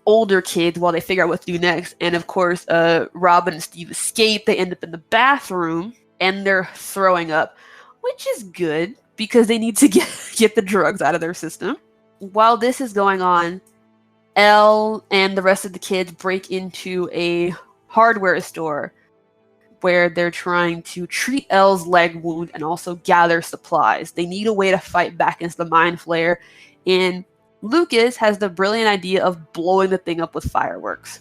older kids while they figure out what to do next. And of course, Robin and Steve escape. They end up in the bathroom and they're throwing up, which is good because they need to get the drugs out of their system. While this is going on, Elle and the rest of the kids break into a hardware store where they're trying to treat Elle's leg wound and also gather supplies. They need a way to fight back against the Mind Flayer, and Lucas has the brilliant idea of blowing the thing up with fireworks.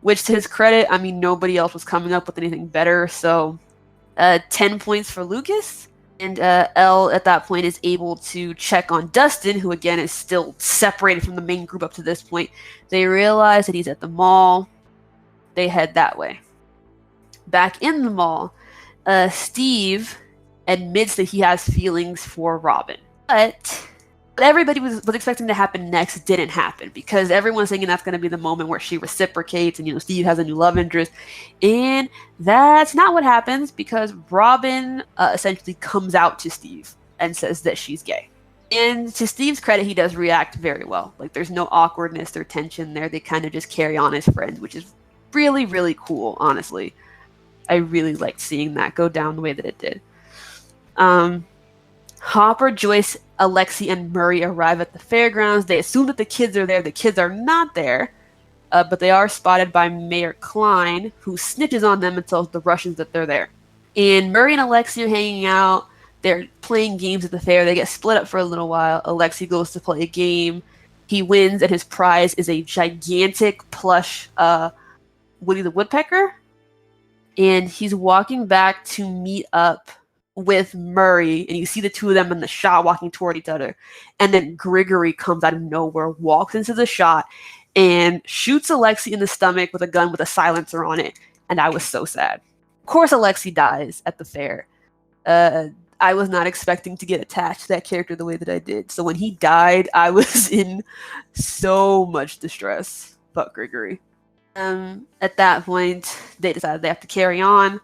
Which, to his credit, nobody else was coming up with anything better, so 10 points for Lucas. And Elle, at that point, is able to check on Dustin, who, again, is still separated from the main group up to this point. They realize that he's at the mall. They head that way. Back in the mall, Steve admits that he has feelings for Robin. But what everybody was expecting to happen next didn't happen, because everyone's thinking that's going to be the moment where she reciprocates and, Steve has a new love interest. And that's not what happens, because Robin essentially comes out to Steve and says that she's gay. And to Steve's credit, he does react very well. There's no awkwardness or tension there. They kind of just carry on as friends, which is really, really cool, honestly. I really liked seeing that go down the way that it did. Hopper, Joyce, Alexei, and Murray arrive at the fairgrounds. They assume that the kids are there. The kids are not there, but they are spotted by Mayor Klein, who snitches on them and tells the Russians that they're there. And Murray and Alexei are hanging out. They're playing games at the fair. They get split up for a little while. Alexei goes to play a game. He wins, and his prize is a gigantic plush Woody the Woodpecker. And he's walking back to meet up with Murray, and you see the two of them in the shot walking toward each other. And then Grigory comes out of nowhere, walks into the shot, and shoots Alexei in the stomach with a gun with a silencer on it. And I was so sad. Of course, Alexei dies at the fair. I was not expecting to get attached to that character the way that I did. So when he died, I was in so much distress. Fuck Grigory. At that point, they decided they have to carry on,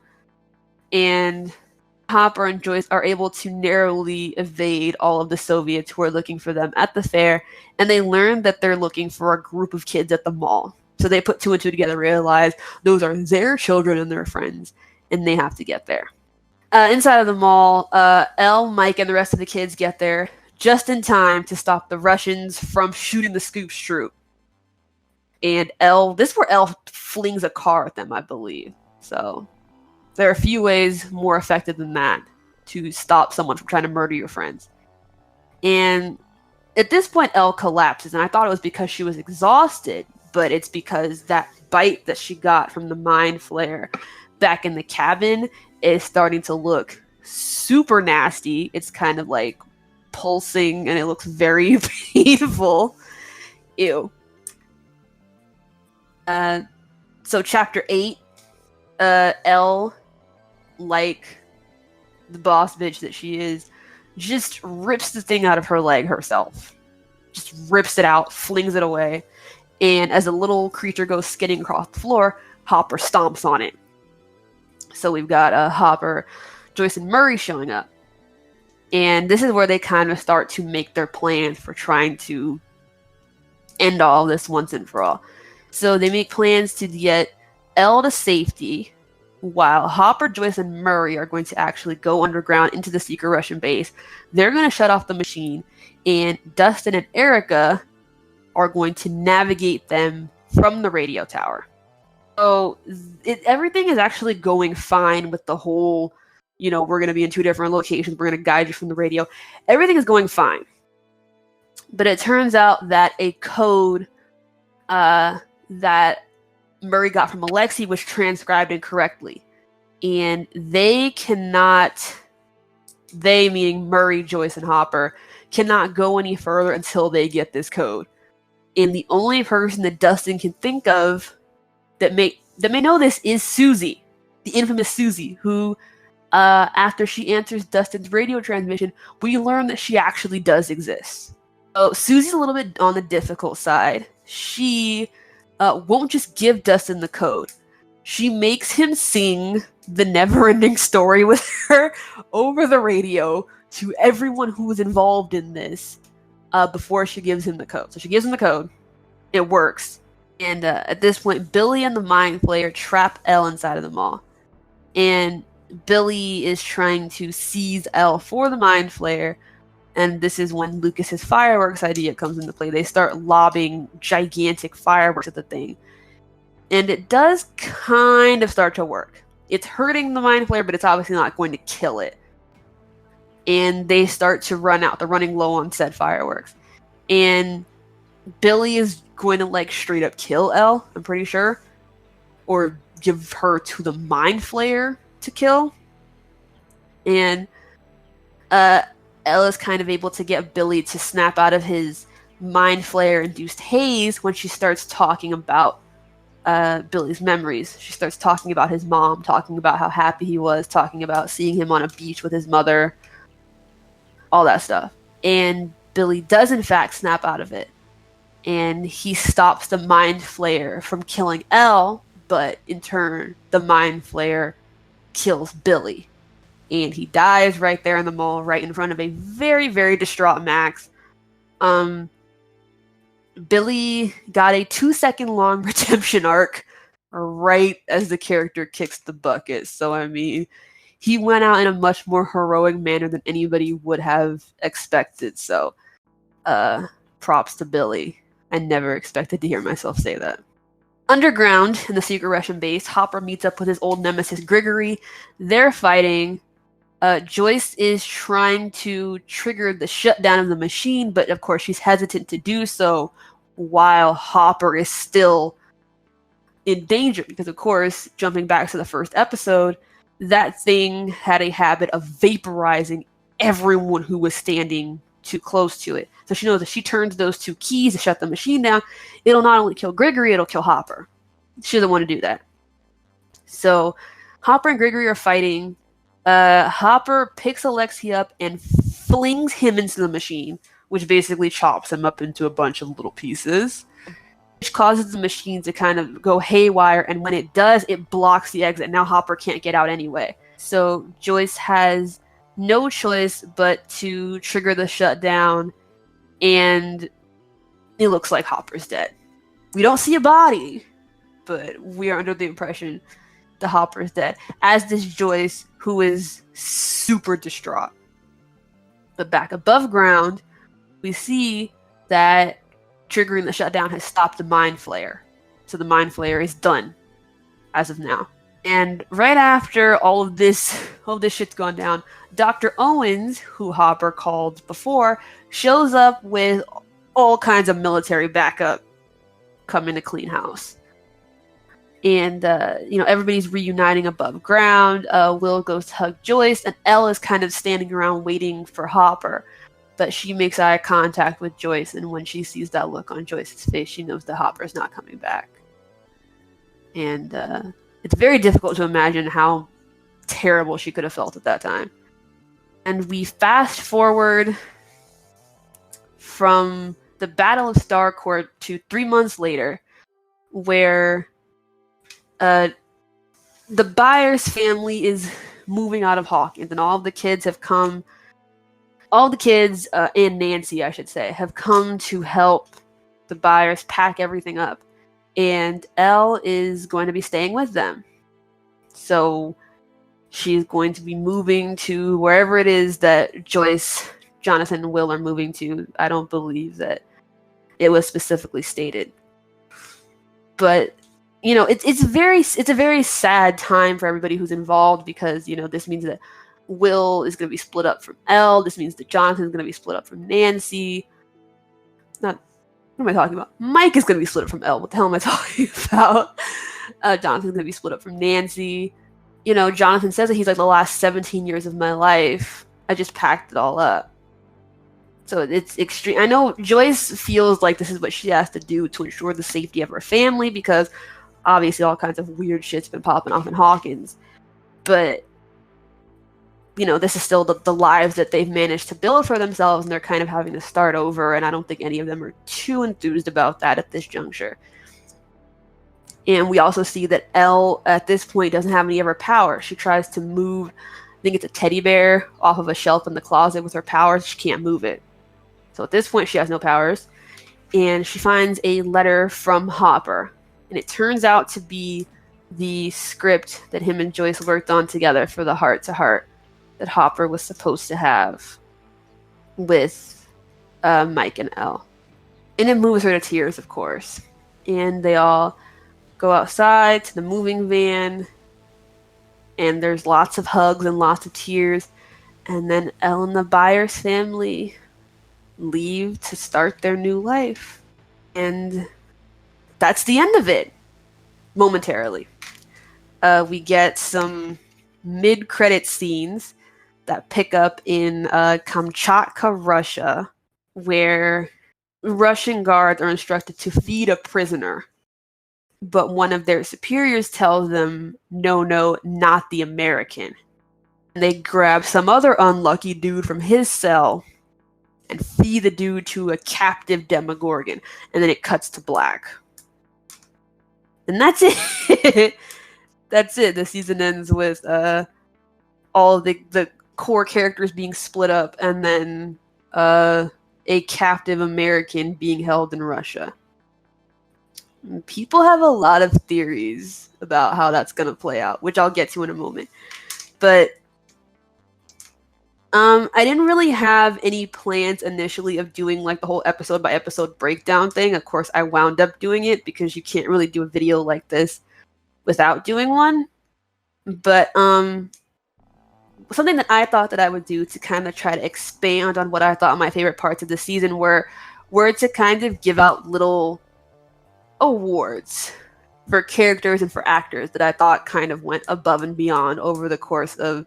and Hopper and Joyce are able to narrowly evade all of the Soviets who are looking for them at the fair, and they learn that they're looking for a group of kids at the mall. So they put two and two together, realize those are their children and their friends, and they have to get there. Inside of the mall, Elle, Mike, and the rest of the kids get there just in time to stop the Russians from shooting the Scoop Stroop. And this is where Elle flings a car at them, I believe. So there are a few ways more effective than that to stop someone from trying to murder your friends. And at this point, Elle collapses, and I thought it was because she was exhausted, but it's because that bite that she got from the mind flare back in the cabin is starting to look super nasty. It's kind of like pulsing, and it looks very painful. Ew. So chapter 8, Elle, like the boss bitch that she is, just rips the thing out of her leg herself. Just rips it out, flings it away, and as a little creature goes skidding across the floor, Hopper stomps on it. So we've got Hopper, Joyce, and Murray showing up. And this is where they kind of start to make their plans for trying to end all this once and for all. So they make plans to get Elle to safety, while Hopper, Joyce, and Murray are going to actually go underground into the secret Russian base. They're going to shut off the machine, and Dustin and Erica are going to navigate them from the radio tower. So everything is actually going fine with the whole, we're going to be in 2 different locations, we're going to guide you from the radio. Everything is going fine. But it turns out that a code that Murray got from Alexei was transcribed incorrectly. And they meaning Murray, Joyce, and Hopper, cannot go any further until they get this code. And the only person that Dustin can think of that may know this is Susie, the infamous Susie, who, after she answers Dustin's radio transmission, we learn that she actually does exist. So Susie's a little bit on the difficult side. She won't just give Dustin the code. She makes him sing the never-ending story with her over the radio to everyone who was involved in this before she gives him the code. So she gives him the code. It works. And at this point, Billy and the Mind Flayer trap Elle inside of the mall. And Billy is trying to seize Elle for the Mind Flayer. And this is when Lucas's fireworks idea comes into play. They start lobbing gigantic fireworks at the thing. And it does kind of start to work. It's hurting the Mind Flayer, but it's obviously not going to kill it. And they start to run out. They're running low on said fireworks. And Billy is going to straight up kill Elle, I'm pretty sure. Or give her to the Mind Flayer to kill. And Elle is kind of able to get Billy to snap out of his Mind Flayer induced haze when she starts talking about Billy's memories. She starts talking about his mom, talking about how happy he was, talking about seeing him on a beach with his mother, all that stuff. And Billy does in fact snap out of it. And he stops the Mind Flayer from killing Elle, but in turn, the Mind Flayer kills Billy. And he dies right there in the mall, right in front of a very, very distraught Max. Billy got a 2-second long redemption arc right as the character kicks the bucket. So, I mean, he went out in a much more heroic manner than anybody would have expected. So, props to Billy. I never expected to hear myself say that. Underground, in the secret Russian base, Hopper meets up with his old nemesis Grigory. They're fighting. Joyce is trying to trigger the shutdown of the machine, but of course she's hesitant to do so while Hopper is still in danger. Because of course, jumping back to the first episode, that thing had a habit of vaporizing everyone who was standing too close to it. So she knows if she turns those 2 keys to shut the machine down, it'll not only kill Grigory, it'll kill Hopper. She doesn't want to do that. So Hopper and Grigory are fighting. Hopper picks Alexei up and flings him into the machine, which basically chops him up into a bunch of little pieces, which causes the machine to kind of go haywire, and when it does, it blocks the exit. Now Hopper can't get out anyway. So Joyce has no choice but to trigger the shutdown, and it looks like Hopper's dead. We don't see a body, but we are under the impression that Hopper's dead, as does Joyce, who is super distraught. But back above ground, we see that triggering the shutdown has stopped the Mind Flayer. to the Mind Flayer is done as of now. And right after all of this shit's gone down, Dr. Owens, who Hopper called before, shows up with all kinds of military backup coming to clean house. And, everybody's reuniting above ground. Will goes to hug Joyce, and Elle is kind of standing around waiting for Hopper. But she makes eye contact with Joyce, and when she sees that look on Joyce's face, she knows that Hopper's not coming back. And it's very difficult to imagine how terrible she could have felt at that time. And we fast forward from the Battle of Starcourt to 3 months later, where the Byers family is moving out of Hawkins, and all of the kids have come. All the kids and Nancy, I should say, have come to help the Byers pack everything up, and Elle is going to be staying with them. So she's going to be moving to wherever it is that Joyce, Jonathan, and Will are moving to. I don't believe that it was specifically stated, but it's a very sad time for everybody who's involved, because this means that Will is going to be split up from Elle. This means that Jonathan is going to be split up from Nancy. What am I talking about? Mike is going to be split up from Elle. What the hell am I talking about? Jonathan's going to be split up from Nancy. Jonathan says that he's like, the last 17 years of my life, I just packed it all up. So it's extreme. I know Joyce feels like this is what she has to do to ensure the safety of her family, because obviously all kinds of weird shit's been popping off in Hawkins. But this is still the lives that they've managed to build for themselves, and they're kind of having to start over, and I don't think any of them are too enthused about that at this juncture. And we also see that Elle, at this point, doesn't have any of her power. She tries to move, I think it's a teddy bear, off of a shelf in the closet with her powers. She can't move it. So at this point, she has no powers. And she finds a letter from Hopper, and it turns out to be the script that him and Joyce worked on together for the heart-to-heart that Hopper was supposed to have with Mike and Elle. And it moves her to tears, of course. And they all go outside to the moving van, and there's lots of hugs and lots of tears. And then Elle and the Byers family leave to start their new life. And that's the end of it, momentarily. We get some mid-credit scenes that pick up in Kamchatka, Russia, where Russian guards are instructed to feed a prisoner. But one of their superiors tells them, no, not the American. And they grab some other unlucky dude from his cell and feed the dude to a captive Demogorgon. And then it cuts to black. And that's it. That's it. The season ends with all of the core characters being split up, and then a captive American being held in Russia. People have a lot of theories about how that's going to play out, which I'll get to in a moment. But I didn't really have any plans initially of doing like the whole episode by episode breakdown thing. Of course, I wound up doing it because you can't really do a video like this without doing one. But something that I thought that I would do to kind of try to expand on what I thought my favorite parts of the season were to kind of give out little awards for characters and for actors that I thought kind of went above and beyond over the course of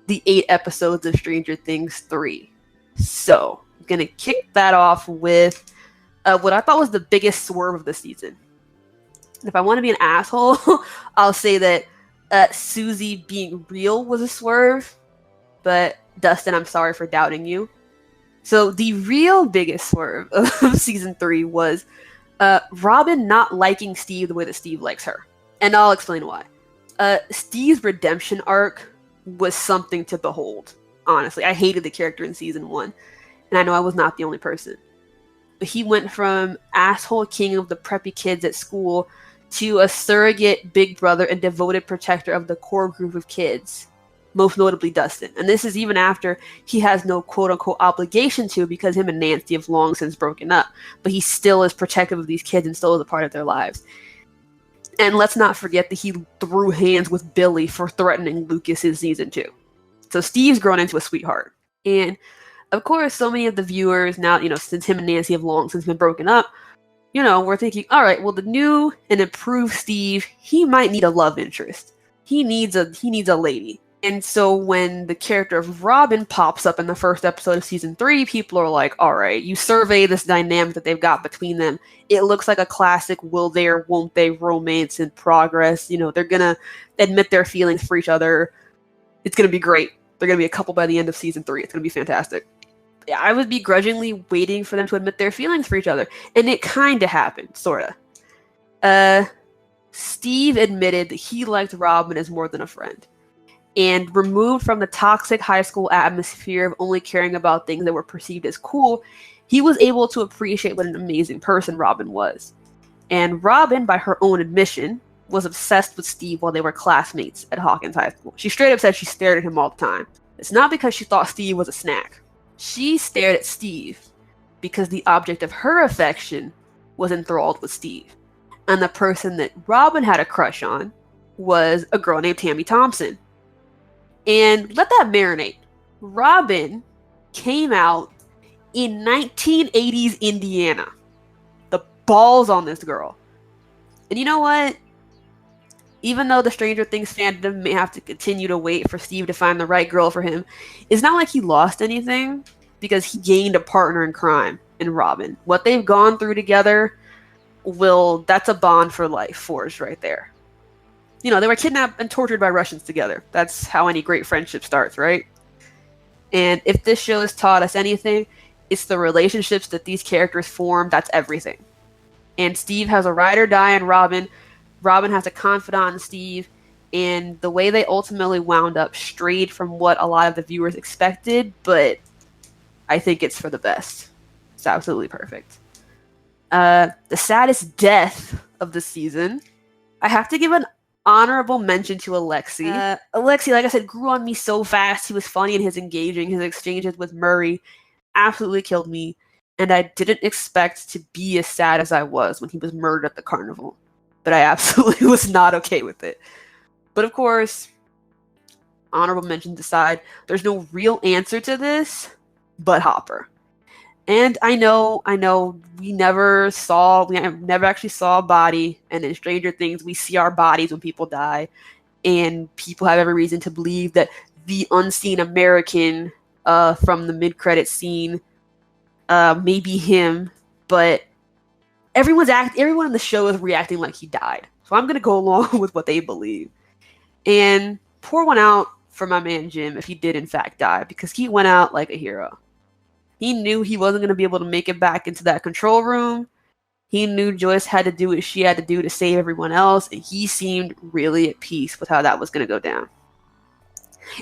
the 8 episodes of Stranger Things 3. So, I'm going to kick that off with what I thought was the biggest swerve of the season. If I want to be an asshole, I'll say that Susie being real was a swerve, but Dustin, I'm sorry for doubting you. So the real biggest swerve of season 3 was Robin not liking Steve the way that Steve likes her. And I'll explain why. Steve's redemption arc was something to behold, honestly. I hated the character in season 1, and I know I was not the only person. But he went from asshole king of the preppy kids at school to a surrogate big brother and devoted protector of the core group of kids, most notably Dustin. And this is even after he has no quote-unquote obligation to, because him and Nancy have long since broken up. But he still is protective of these kids and still is a part of their lives. And let's not forget that he threw hands with Billy for threatening Lucas in season 2. So Steve's grown into a sweetheart. And of course, so many of the viewers now, since him and Nancy have long since been broken up, we're thinking, all right, well, the new and improved Steve, he might need a love interest. He needs a lady. And so when the character of Robin pops up in the first episode of season 3, people are like, all right, you survey this dynamic that they've got between them. It looks like a classic will they or won't they romance in progress. They're going to admit their feelings for each other. It's going to be great. They're going to be a couple by the end of season 3. It's going to be fantastic. I was begrudgingly waiting for them to admit their feelings for each other. And it kind of happened, sort of. Steve admitted that he liked Robin as more than a friend. And removed from the toxic high school atmosphere of only caring about things that were perceived as cool, he was able to appreciate what an amazing person Robin was. And Robin, by her own admission, was obsessed with Steve while they were classmates at Hawkins High School. She straight up said she stared at him all the time. It's not because she thought Steve was a snack. She stared at Steve because the object of her affection was enthralled with Steve. And the person that Robin had a crush on was a girl named Tammy Thompson. And let that marinate. Robin came out in 1980s Indiana. The balls on this girl. And you know what? Even though the Stranger Things fandom may have to continue to wait for Steve to find the right girl for him, it's not like he lost anything because he gained a partner in crime in Robin. What they've gone through together, that's a bond for life forged right there. They were kidnapped and tortured by Russians together. That's how any great friendship starts, right? And if this show has taught us anything, it's the relationships that these characters form. That's everything. And Steve has a ride or die in Robin. Robin has a confidant in Steve. And the way they ultimately wound up strayed from what a lot of the viewers expected, but I think it's for the best. It's absolutely perfect. The saddest death of the season, I have to give an honorable mention to Alexei. Alexei, like I said, grew on me so fast. He was funny and his exchanges with Murray absolutely killed me. And I didn't expect to be as sad as I was when he was murdered at the carnival. But I absolutely was not okay with it. But of course, honorable mentions aside, there's no real answer to this but Hopper. And I know we never actually saw a body, and in Stranger Things, we see our bodies when people die, and people have every reason to believe that the unseen American from the mid-credit scene may be him, but everyone in the show is reacting like he died. So I'm going to go along with what they believe. And pour one out for my man Jim if he did in fact die, because he went out like a hero. He knew he wasn't going to be able to make it back into that control room. He knew Joyce had to do what she had to do to save everyone else, and he seemed really at peace with how that was going to go down.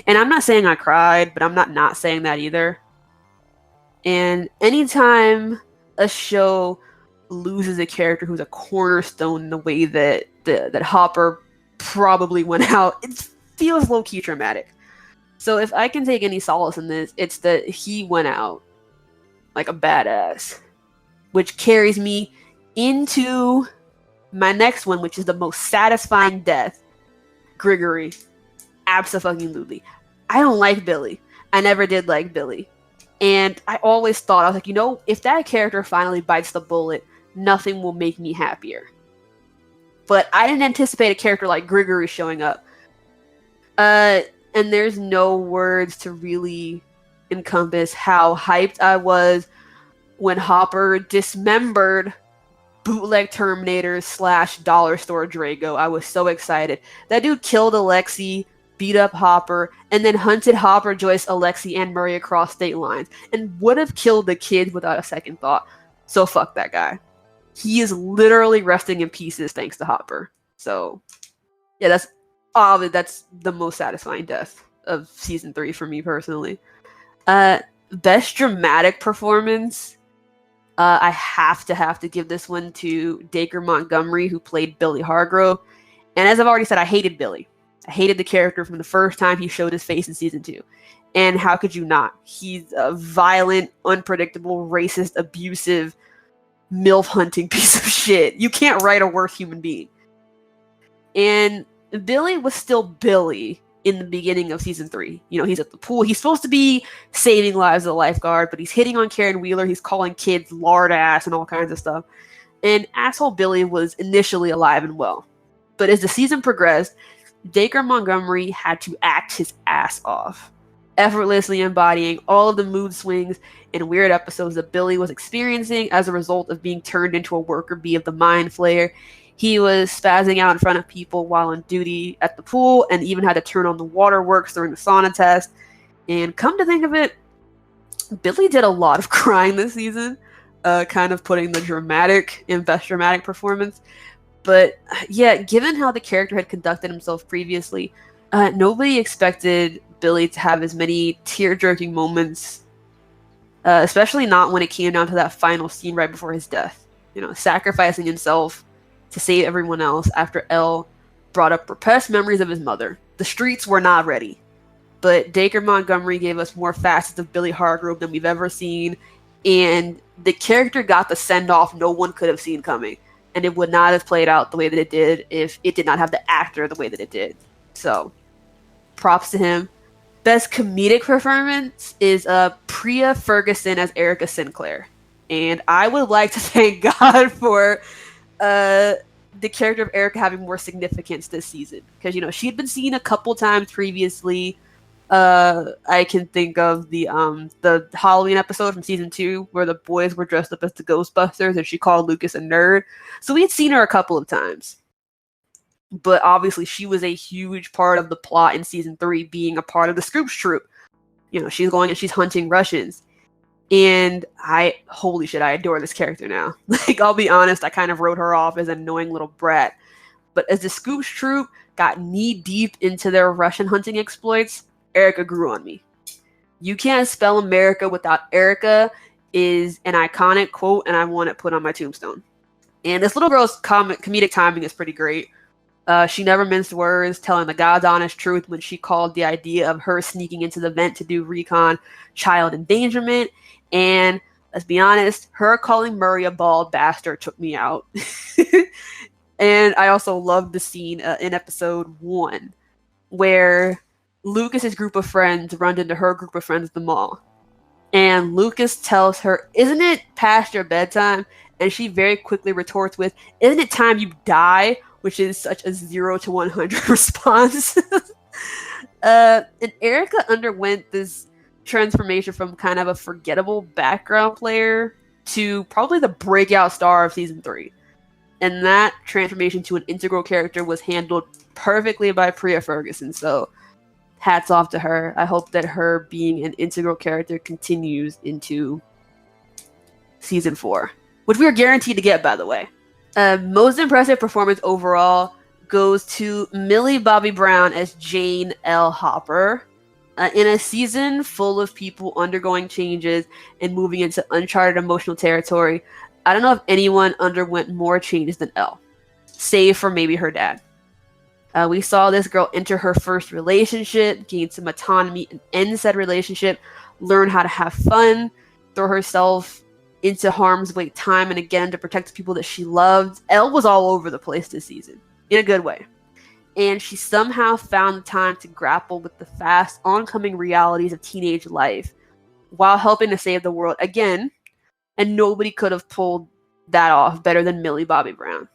And I'm not saying I cried, but I'm not saying that either. And anytime a show loses a character who's a cornerstone in the way that Hopper probably went out, it feels low-key traumatic. So if I can take any solace in this, it's that he went out like a badass, which carries me into my next one, which is the most satisfying death. Grigory. Abso-fucking-lutely. I don't like Billy. I never did like Billy. And I always thought, I was like, if that character finally bites the bullet, nothing will make me happier. But I didn't anticipate a character like Grigory showing up. And there's no words to really encompass how hyped I was when Hopper dismembered bootleg Terminators / dollar store Drago. I was so excited. That dude killed Alexei, beat up Hopper, and then hunted Hopper, Joyce, Alexei, and Murray across state lines, and would have killed the kids without a second thought. So fuck that guy. He is literally resting in pieces thanks to Hopper. So yeah, that's the most satisfying death of season 3 for me personally. Best dramatic performance, I have to give this one to Dacre Montgomery, who played Billy Hargrove. And as I've already said, I hated Billy. I hated the character from the first time he showed his face in season 2. And how could you not? He's a violent, unpredictable, racist, abusive, MILF hunting piece of shit. You can't write a worse human being. And Billy was still Billy in the beginning of season 3. He's at the pool. He's supposed to be saving lives as a lifeguard, but he's hitting on Karen Wheeler. He's calling kids lard ass and all kinds of stuff. And asshole Billy was initially alive and well. But as the season progressed, Dacre Montgomery had to act his ass off, effortlessly embodying all of the mood swings and weird episodes that Billy was experiencing as a result of being turned into a worker bee of the Mind Flayer. He was spazzing out in front of people while on duty at the pool, and even had to turn on the waterworks during the sauna test. And come to think of it, Billy did a lot of crying this season, kind of putting the dramatic in best dramatic performance. But yeah, given how the character had conducted himself previously, nobody expected Billy to have as many tear-jerking moments, especially not when it came down to that final scene right before his death. Sacrificing himself to save everyone else after Elle brought up repressed memories of his mother. The streets were not ready, but Dacre Montgomery gave us more facets of Billy Hargrove than we've ever seen, and the character got the send-off no one could have seen coming. And it would not have played out the way that it did if it did not have the actor the way that it did. So, props to him. Best comedic performance is Priya Ferguson as Erica Sinclair. And I would like to thank God for the character of Erica having more significance this season. Because, she'd been seen a couple times previously. I can think of the Halloween episode from season 2 where the boys were dressed up as the Ghostbusters and she called Lucas a nerd. So we had seen her a couple of times. But obviously she was a huge part of the plot in season 3, being a part of the Scoops troop. She's going and she's hunting Russians. And holy shit, I adore this character now. I'll be honest, I kind of wrote her off as an annoying little brat. But as the Scoops troop got knee deep into their Russian hunting exploits, Erica grew on me. You can't spell America without Erica is an iconic quote, and I want it put on my tombstone. And this little girl's comedic timing is pretty great. She never minced words, telling the God's honest truth when she called the idea of her sneaking into the vent to do recon child endangerment. And let's be honest, her calling Murray a bald bastard took me out. And I also loved the scene in episode 1 where Lucas's group of friends run into her group of friends at the mall. And Lucas tells her, "Isn't it past your bedtime?" And she very quickly retorts with, "Isn't it time you die?" Which is such a 0 to 100 response. And Erica underwent this transformation from kind of a forgettable background player to probably the breakout star of season 3. And that transformation to an integral character was handled perfectly by Priya Ferguson. So hats off to her. I hope that her being an integral character continues into season 4, which we are guaranteed to get, by the way. Most impressive performance overall goes to Millie Bobby Brown as Jane L. Hopper. In a season full of people undergoing changes and moving into uncharted emotional territory, I don't know if anyone underwent more changes than Elle, save for maybe her dad. We saw this girl enter her first relationship, gain some autonomy, and end said relationship, learn how to have fun, throw herself into harm's way time and again to protect the people that she loved. Elle was all over the place this season, in a good way. And she somehow found the time to grapple with the fast, oncoming realities of teenage life while helping to save the world again. And nobody could have pulled that off better than Millie Bobby Brown.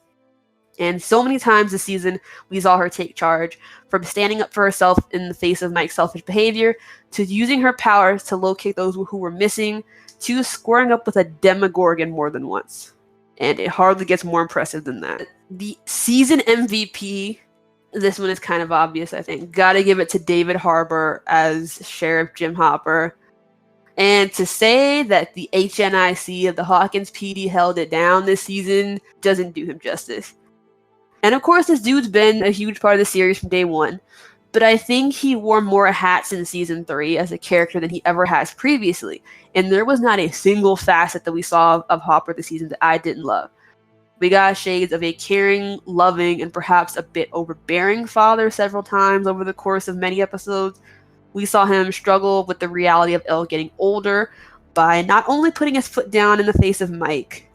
And so many times this season, we saw her take charge, from standing up for herself in the face of Mike's selfish behavior, to using her powers to locate those who were missing, to squaring up with a Demogorgon more than once. And it hardly gets more impressive than that. The season MVP, this one is kind of obvious, I think. Gotta give it to David Harbour as Sheriff Jim Hopper. And to say that the HNIC of the Hawkins PD held it down this season doesn't do him justice. And of course, this dude's been a huge part of the series from day one, but I think he wore more hats in season 3 as a character than he ever has previously. And there was not a single facet that we saw of Hopper this season that I didn't love. We got shades of a caring, loving, and perhaps a bit overbearing father several times over the course of many episodes. We saw him struggle with the reality of Elle getting older by not only putting his foot down in the face of Mike,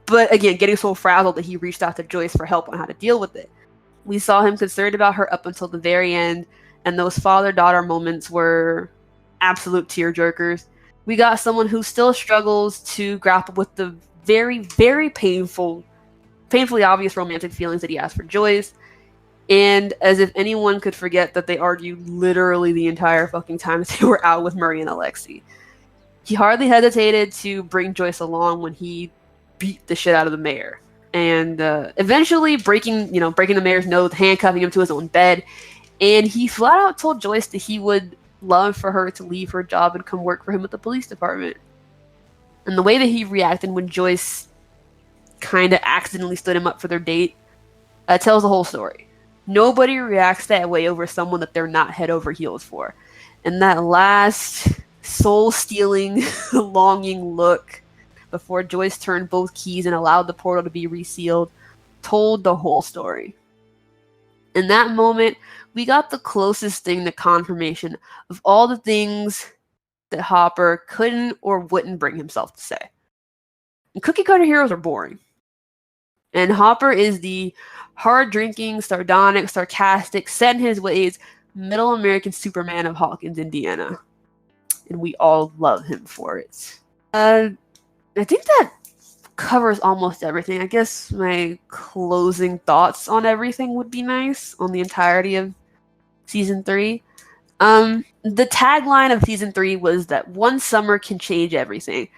but again, getting so frazzled that he reached out to Joyce for help on how to deal with it. We saw him concerned about her up until the very end, and those father-daughter moments were absolute tearjerkers. We got someone who still struggles to grapple with the very, very painfully obvious romantic feelings that he has for Joyce, and as if anyone could forget that they argued literally the entire fucking time that they were out with Murray and Alexei. He hardly hesitated to bring Joyce along when he beat the shit out of the mayor. And eventually breaking the mayor's nose, handcuffing him to his own bed. And he flat out told Joyce that he would love for her to leave her job and come work for him at the police department. And the way that he reacted when Joyce kind of accidentally stood him up for their date tells the whole story. Nobody reacts that way over someone that they're not head over heels for. And that last soul-stealing, longing look before Joyce turned both keys and allowed the portal to be resealed told the whole story. In that moment, we got the closest thing to confirmation of all the things that Hopper couldn't or wouldn't bring himself to say. And cookie-cutter heroes are boring. And Hopper is the hard-drinking, sardonic, sarcastic, set in his ways, middle American Superman of Hawkins, Indiana. And we all love him for it. I think that covers almost everything. I guess my closing thoughts on everything would be nice, on the entirety of Season 3. The tagline of Season 3 was that one summer can change everything.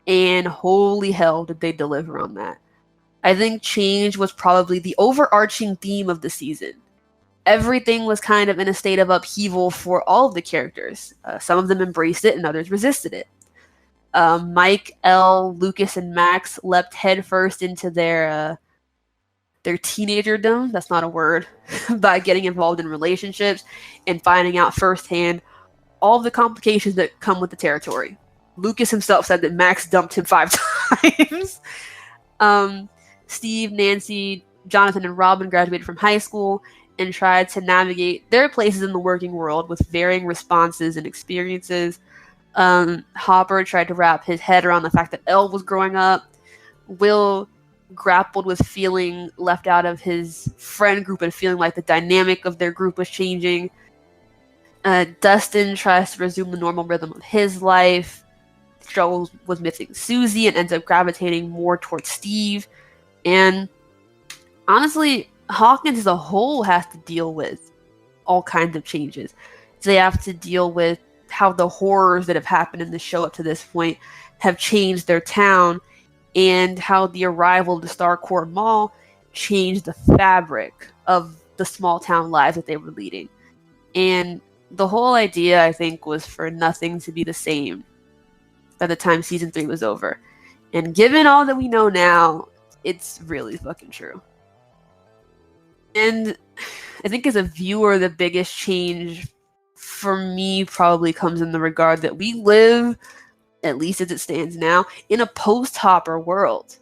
And holy hell did they deliver on that. I think change was probably the overarching theme of the season. Everything was kind of in a state of upheaval for all of the characters. Some of them embraced it and others resisted it. Mike, Elle, Lucas, and Max leapt headfirst into their teenagerdom, that's not a word, by getting involved in relationships and finding out firsthand all of the complications that come with the territory. Lucas himself said that Max dumped him 5 times. Steve, Nancy, Jonathan, and Robin graduated from high school and tried to navigate their places in the working world with varying responses and experiences. Hopper tried to wrap his head around the fact that Elle was growing up. Will grappled with feeling left out of his friend group and feeling like the dynamic of their group was changing. Dustin tries to resume the normal rhythm of his life, struggles with missing Susie, and ends up gravitating more towards Steve. And honestly, Hawkins as a whole has to deal with all kinds of changes. They have to deal with how the horrors that have happened in the show up to this point have changed their town, and how the arrival of the Starcourt Mall changed the fabric of the small town lives that they were leading. And the whole idea, I think, was for nothing to be the same by the time Season 3 was over. And given all that we know now, it's really fucking true. And I think as a viewer, the biggest change for me probably comes in the regard that we live, at least as it stands now, in a post-Hopper world.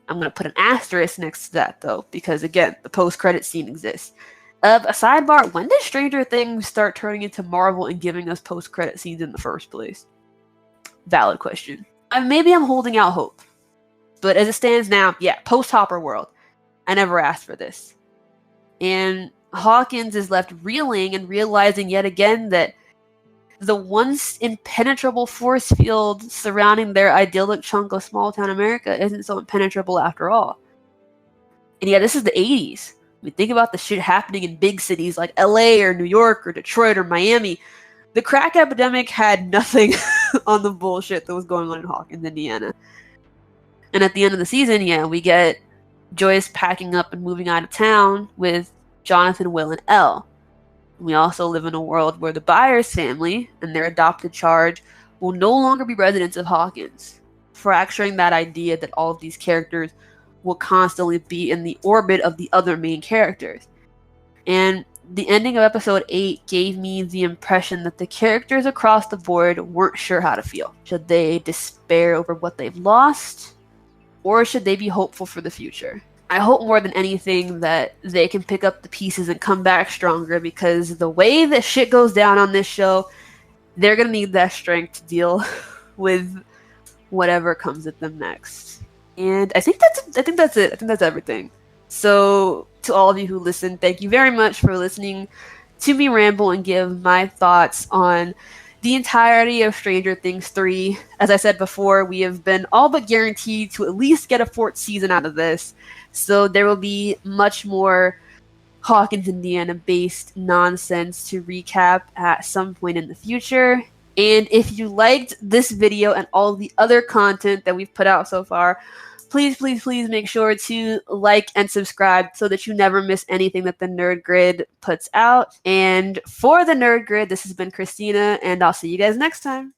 I'm going to put an asterisk next to that, though, because, again, the post-credit scene exists. A sidebar, when did Stranger Things start turning into Marvel and giving us post-credit scenes in the first place? Valid question. Maybe I'm holding out hope. But as it stands now, yeah, post-Hopper world. I never asked for this. And Hawkins is left reeling and realizing yet again that the once impenetrable force field surrounding their idyllic chunk of small-town America isn't so impenetrable after all. And yeah, this is the 80s. I mean, think about the shit happening in big cities like LA or New York or Detroit or Miami. The crack epidemic had nothing on the bullshit that was going on in Hawkins, Indiana. And at the end of the season, yeah, we get Joyce packing up and moving out of town with Jonathan, Will, and Elle. We also live in a world where the Byers family and their adopted charge will no longer be residents of Hawkins, fracturing that idea that all of these characters will constantly be in the orbit of the other main characters. And the ending of episode 8 gave me the impression that the characters across the board weren't sure how to feel. Should they despair over what they've lost, or should they be hopeful for the future? I hope more than anything that they can pick up the pieces and come back stronger, because the way that shit goes down on this show, they're going to need that strength to deal with whatever comes at them next. And I think that's it. I think that's everything. So to all of you who listen, thank you very much for listening to me ramble and give my thoughts on the entirety of Stranger Things 3. As I said before, we have been all but guaranteed to at least get a fourth season out of this. So there will be much more Hawkins, Indiana based nonsense to recap at some point in the future. And if you liked this video and all the other content that we've put out so far, please, please, please make sure to like and subscribe so that you never miss anything that the Nerd Grid puts out. And for the Nerd Grid, this has been Christina, and I'll see you guys next time.